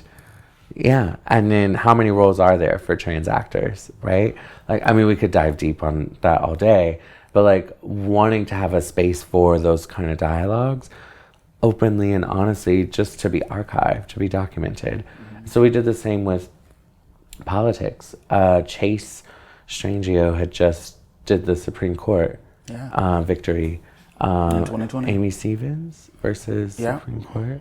and then how many roles are there for trans actors, right? Like, I mean, we could dive deep on that all day, but like wanting to have a space for those kind of dialogues openly and honestly, just to be archived, to be documented. So we did the same with politics. Chase Strangio had just did the Supreme Court victory. In 2020. Amy Stevens versus Supreme Court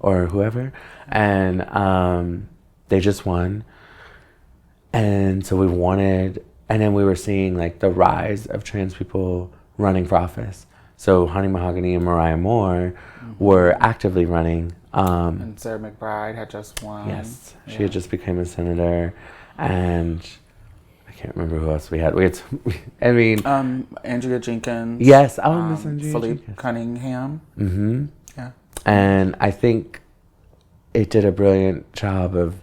or whoever. And they just won. And so we wanted, and then we were seeing like the rise of trans people running for office. So Honey Mahogany and Mariah Moore were actively running. And Sarah McBride had just won. Yes, she had just become a senator, and I can't remember who else we had. I mean, Andrea Jenkins. Yes, Miss Andrea Philippe Jenkins. Cunningham. Yeah. And I think it did a brilliant job of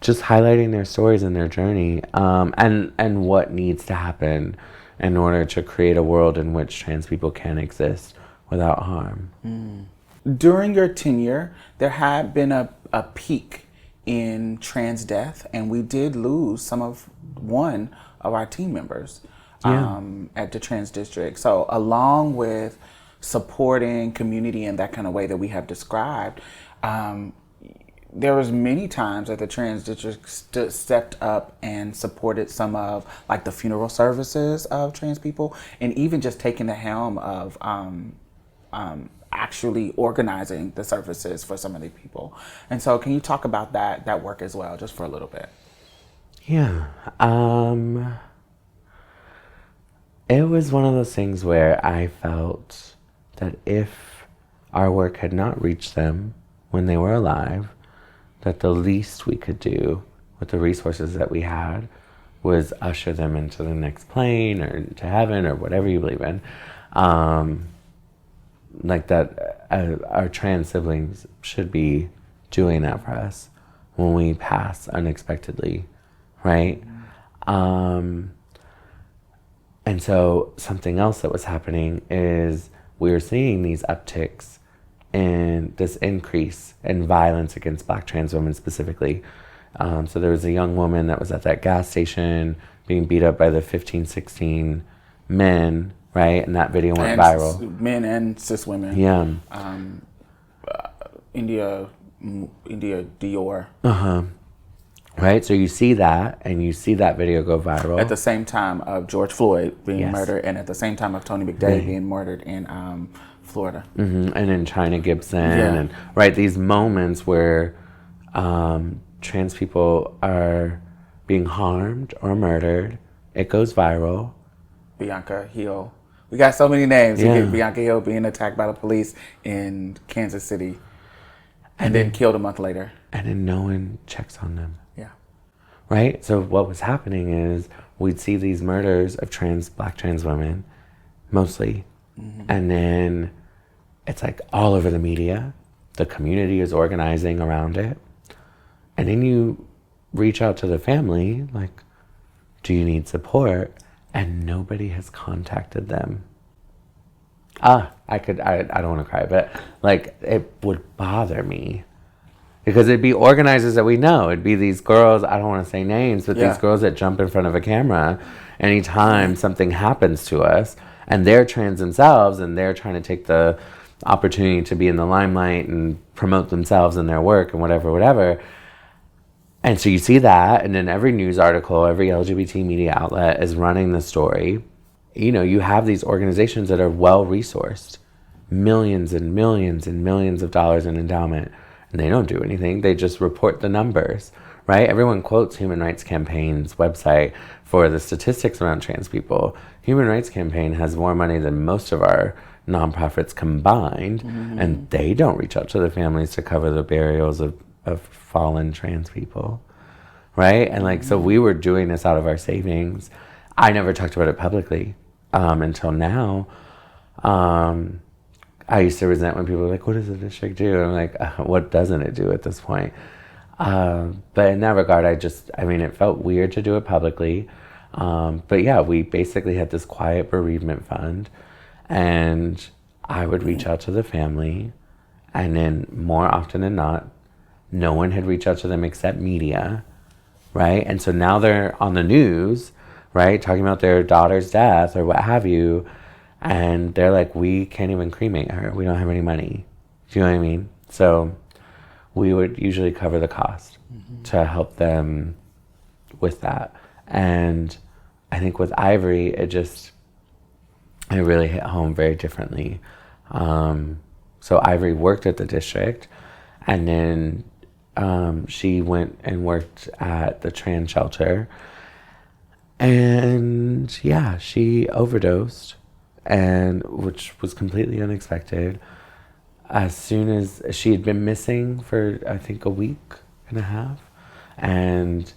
just highlighting their stories and their journey, and what needs to happen in order to create a world in which trans people can exist without harm. During your tenure, there had been a peak in trans death, and we did lose one of our team members at the Trans District. So along with supporting community in that kind of way that we have described, there was many times that the Trans District stepped up and supported some of like the funeral services of trans people, and even just taking the helm of actually organizing the services for some of the people. And so can you talk about that work as well, just for a little bit? Yeah. It was one of those things where I felt that if our work had not reached them when they were alive, that the least we could do with the resources that we had was usher them into the next plane or to heaven or whatever you believe in. Like that our trans siblings should be doing that for us when we pass unexpectedly, right? And so something else that was happening is we were seeing these upticks in this increase in violence against Black trans women specifically. So there was a young woman that was at that gas station being beat up by the 15, 16 men, right? And that video went viral. Men and cis women. Yeah. India Dior. Right? So you see that, and you see that video go viral. At the same time of George Floyd being Yes. murdered, and at the same time of Tony McDade being murdered in Florida. And in China Gibson, and right, these moments where trans people are being harmed or murdered, it goes viral. Bianca Hill. We got so many names. Yeah. You get Bianca Hill being attacked by the police in Kansas City and then killed a month later. And then no one checks on them. Yeah. Right? So what was happening is we'd see these murders of Black trans women, mostly. And then it's like all over the media. The community is organizing around it. And then you reach out to the family, like, do you need support? And nobody has contacted them. I don't want to cry, but like it would bother me. Because it'd be organizers that we know. It'd be these girls, I don't want to say names, but these girls that jump in front of a camera anytime something happens to us, and they're trans themselves, and they're trying to take the opportunity to be in the limelight and promote themselves and their work and whatever. And so you see that, and then every news article, every LGBT media outlet is running the story. You know, you have these organizations that are well-resourced, millions and millions and millions of dollars in endowment, and they don't do anything. They just report the numbers, right? Everyone quotes Human Rights Campaign's website for the statistics around trans people. Human Rights Campaign has more money than most of our nonprofits combined, and they don't reach out to the families to cover the burials of fallen trans people, right? And like, so we were doing this out of our savings. I never talked about it publicly until now. I used to resent when people were like, what does the district do? And I'm like, what doesn't it do at this point? But in that regard, it felt weird to do it publicly. But yeah, we basically had this quiet bereavement fund, and I would reach out to the family, and then more often than not, no one had reached out to them except media, right? And so now they're on the news, right, talking about their daughter's death or what have you, and they're like, we can't even cremate her. We don't have any money. Do you know what I mean? So we would usually cover the cost to help them with that. And I think with Ivory, it really hit home very differently. So Ivory worked at the district, and then she went and worked at the trans shelter, and yeah, she overdosed, which was completely unexpected. As soon as she had been missing for, I think, a week and a half, and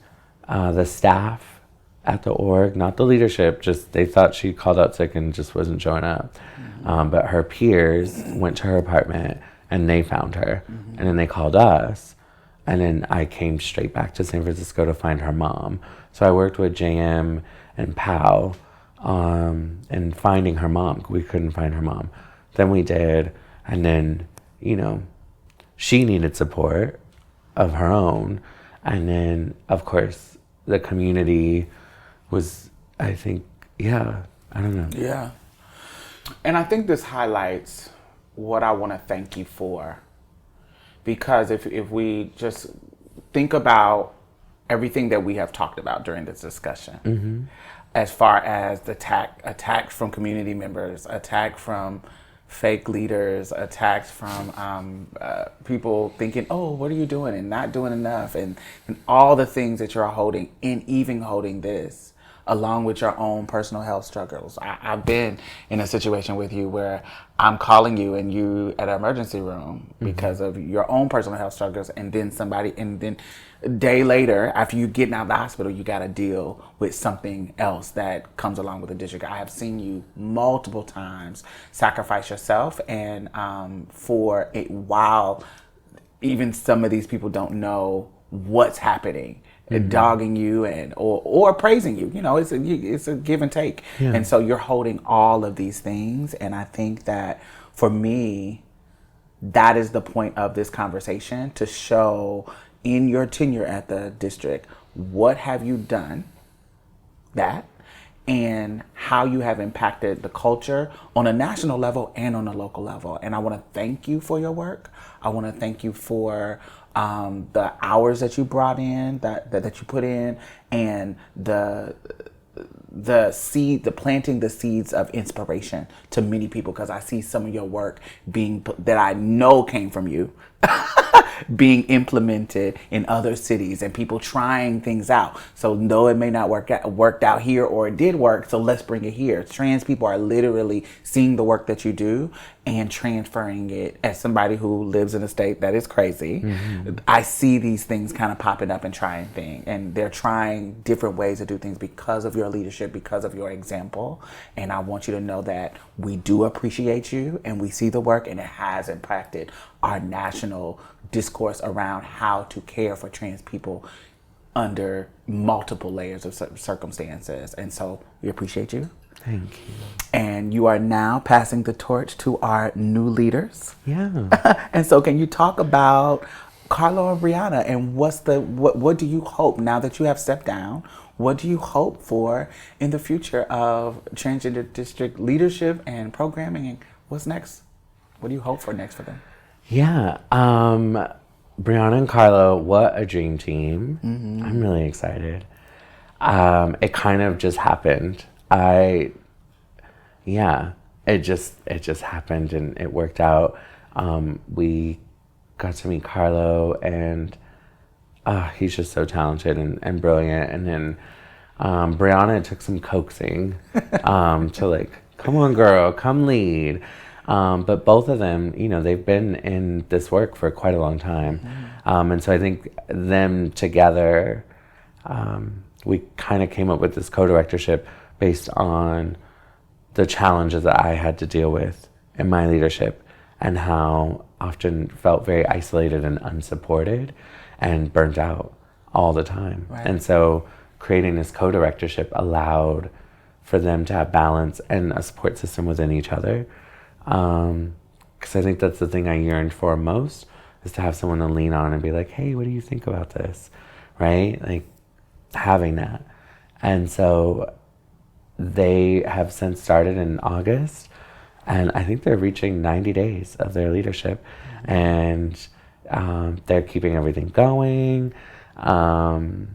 the staff at the org, not the leadership, just they thought she called out sick and just wasn't showing up. But her peers went to her apartment and they found her, and then they called us, and then I came straight back to San Francisco to find her mom. So I worked with JM and Pal and finding her mom. We couldn't find her mom. Then we did, and then, she needed support of her own. And then, of course, the community was, I think, I don't know. Yeah. And I think this highlights what I want to thank you for. Because if we just think about everything that we have talked about during this discussion, as far as the attacks from community members, attack from fake leaders, attacks from people thinking, oh, what are you doing and not doing enough, and all the things that you're holding, and even holding this, along with your own personal health struggles. I've been in a situation with you where I'm calling you and you at an emergency room because of your own personal health struggles, and then a day later, after you getting out of the hospital, you got to deal with something else that comes along with the district. I have seen you multiple times sacrifice yourself, and for it, while even some of these people don't know what's happening, dogging you and or praising you. It's a give and take. Yeah. And so you're holding all of these things, and I think that for me, that is the point of this conversation, to show in your tenure at the district, what have you done that, and how you have impacted the culture on a national level and on a local level. And I want to thank you for your work. I want to thank you for the hours that you brought in, that you put in, and the planting the seeds of inspiration to many people, because I see some of your work that I know came from you being implemented in other cities, and people trying things out. So though it may not worked out here, or it did work, so let's bring it here. Trans people are literally seeing the work that you do and transferring it. As somebody who lives in a state that is crazy, I see these things kind of popping up and trying things, and they're trying different ways to do things because of your leadership, because of your example. And I want you to know that we do appreciate you, and we see the work, and it has impacted our national discourse around how to care for trans people under multiple layers of circumstances. And so we appreciate you. Thank you. And you are now passing the torch to our new leaders. Yeah. And so can you talk about Carlo and Brianna, and what do you hope, now that you have stepped down, what do you hope for in the future of Transgender District leadership and programming, and what's next? What do you hope for next for them? Yeah. Brianna and Carlo, what a dream team. I'm really excited. It kind of just happened. It just happened, and it worked out. We got to meet Carlo, and he's just so talented and brilliant. And then Brianna took some coaxing to come on girl, come lead. But both of them, they've been in this work for quite a long time. And so I think them together, we kind of came up with this co-directorship based on the challenges that I had to deal with in my leadership, and how often felt very isolated and unsupported and burnt out all the time. Right. And so creating this co-directorship allowed for them to have balance and a support system within each other. Because I think that's the thing I yearned for most, is to have someone to lean on and be like, hey, what do you think about this? Right? Having that. And so they have since started in August, and I think they're reaching 90 days of their leadership, and they're keeping everything going. And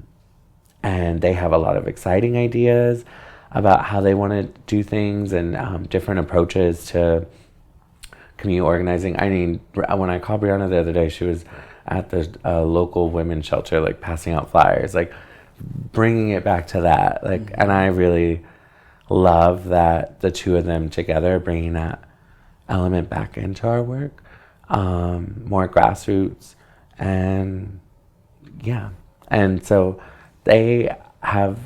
they have a lot of exciting ideas about how they want to do things, and different approaches to community organizing. I mean, when I called Brianna the other day, she was at the local women's shelter, passing out flyers, bringing it back to that. And I really love that the two of them together, bringing that element back into our work, more grassroots, and so they have,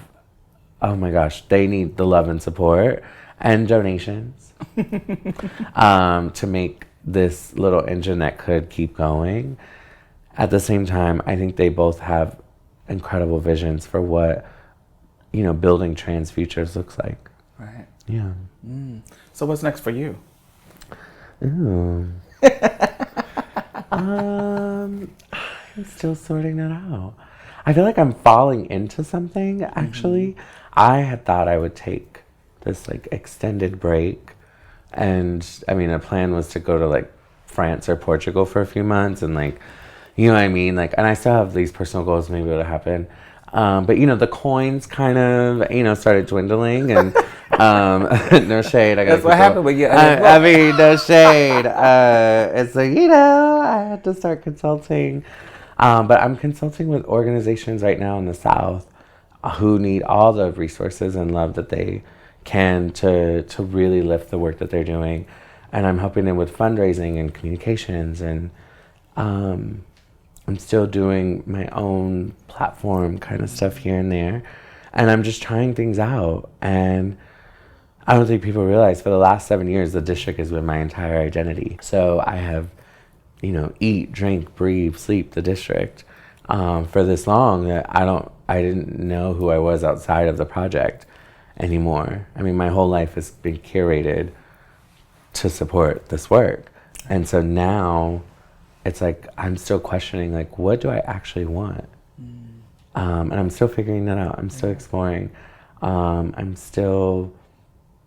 oh my gosh, they need the love and support and donations to make this little engine that could keep going. At the same time, I think they both have incredible visions for what, building trans futures looks like. Right. Yeah. So what's next for you? Ooh. I'm still sorting that out. I feel like I'm falling into something, actually. I had thought I would take this like extended break. And I mean, a plan was to go to like France or Portugal for a few months and like, you know what I mean? Like, and I still have these personal goals maybe it'll happen. But you know, the coins kind of, you know, started dwindling and, no shade. That's what happened when you. I mean, no shade. It's like, you know, I had to start consulting. But I'm consulting with organizations right now in the South who need all the resources and love that they can to really lift the work that they're doing. And I'm helping them with fundraising and communications. And I'm still doing my own platform kind of stuff here and there. And I'm just trying things out. And I don't think people realize for the last 7 years, the district has been my entire identity. So I have, you know, eat, drink, breathe, sleep the district for this long that I didn't know who I was outside of the project anymore. I mean, my whole life has been curated to support this work. And so now it's like, I'm still questioning, like, what do I actually want? And I'm still figuring that out. I'm still exploring. I'm still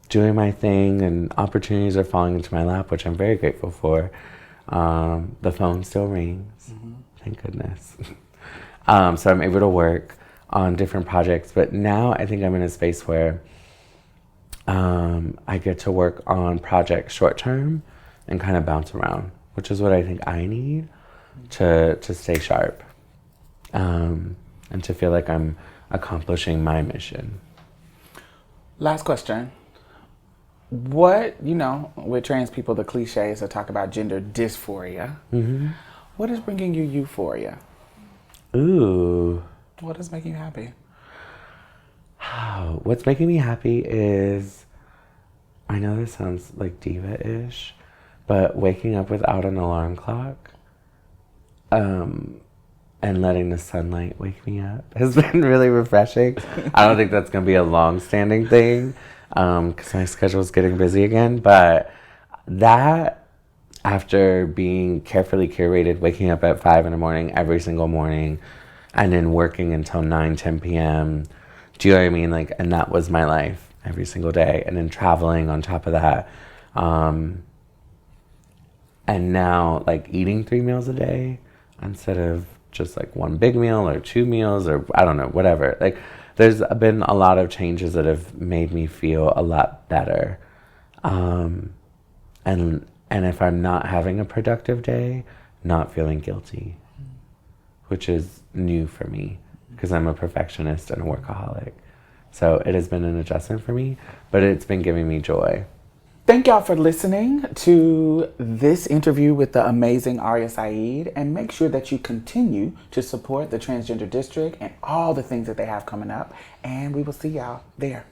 doing my thing and opportunities are falling into my lap, which I'm very grateful for. The phone still rings, thank goodness. So I'm able to work on different projects, but now I think I'm in a space where I get to work on projects short term and kind of bounce around, which is what I think I need to stay sharp and to feel like I'm accomplishing my mission. Last question. What, you know, with trans people, the cliches that talk about gender dysphoria. What is bringing you euphoria? Ooh. What is making you happy? What's making me happy is, I know this sounds like diva-ish, but waking up without an alarm clock and letting the sunlight wake me up has been really refreshing. I don't think that's going to be a long-standing thing because my schedule is getting busy again, but that, after being carefully curated, waking up at 5 in the morning every single morning and then working until 9, 10 p.m., do you know what I mean? Like, and that was my life every single day. And then traveling on top of that. And now, like, eating 3 meals a day instead of just like one big meal or 2 meals or I don't know, whatever. Like, there's been a lot of changes that have made me feel a lot better. And if I'm not having a productive day, not feeling guilty, which is new for me because I'm a perfectionist and a workaholic. So it has been an adjustment for me, but it's been giving me joy. Thank y'all for listening to this interview with the amazing Aria Sa'id, and make sure that you continue to support the Transgender District and all the things that they have coming up, and we will see y'all there.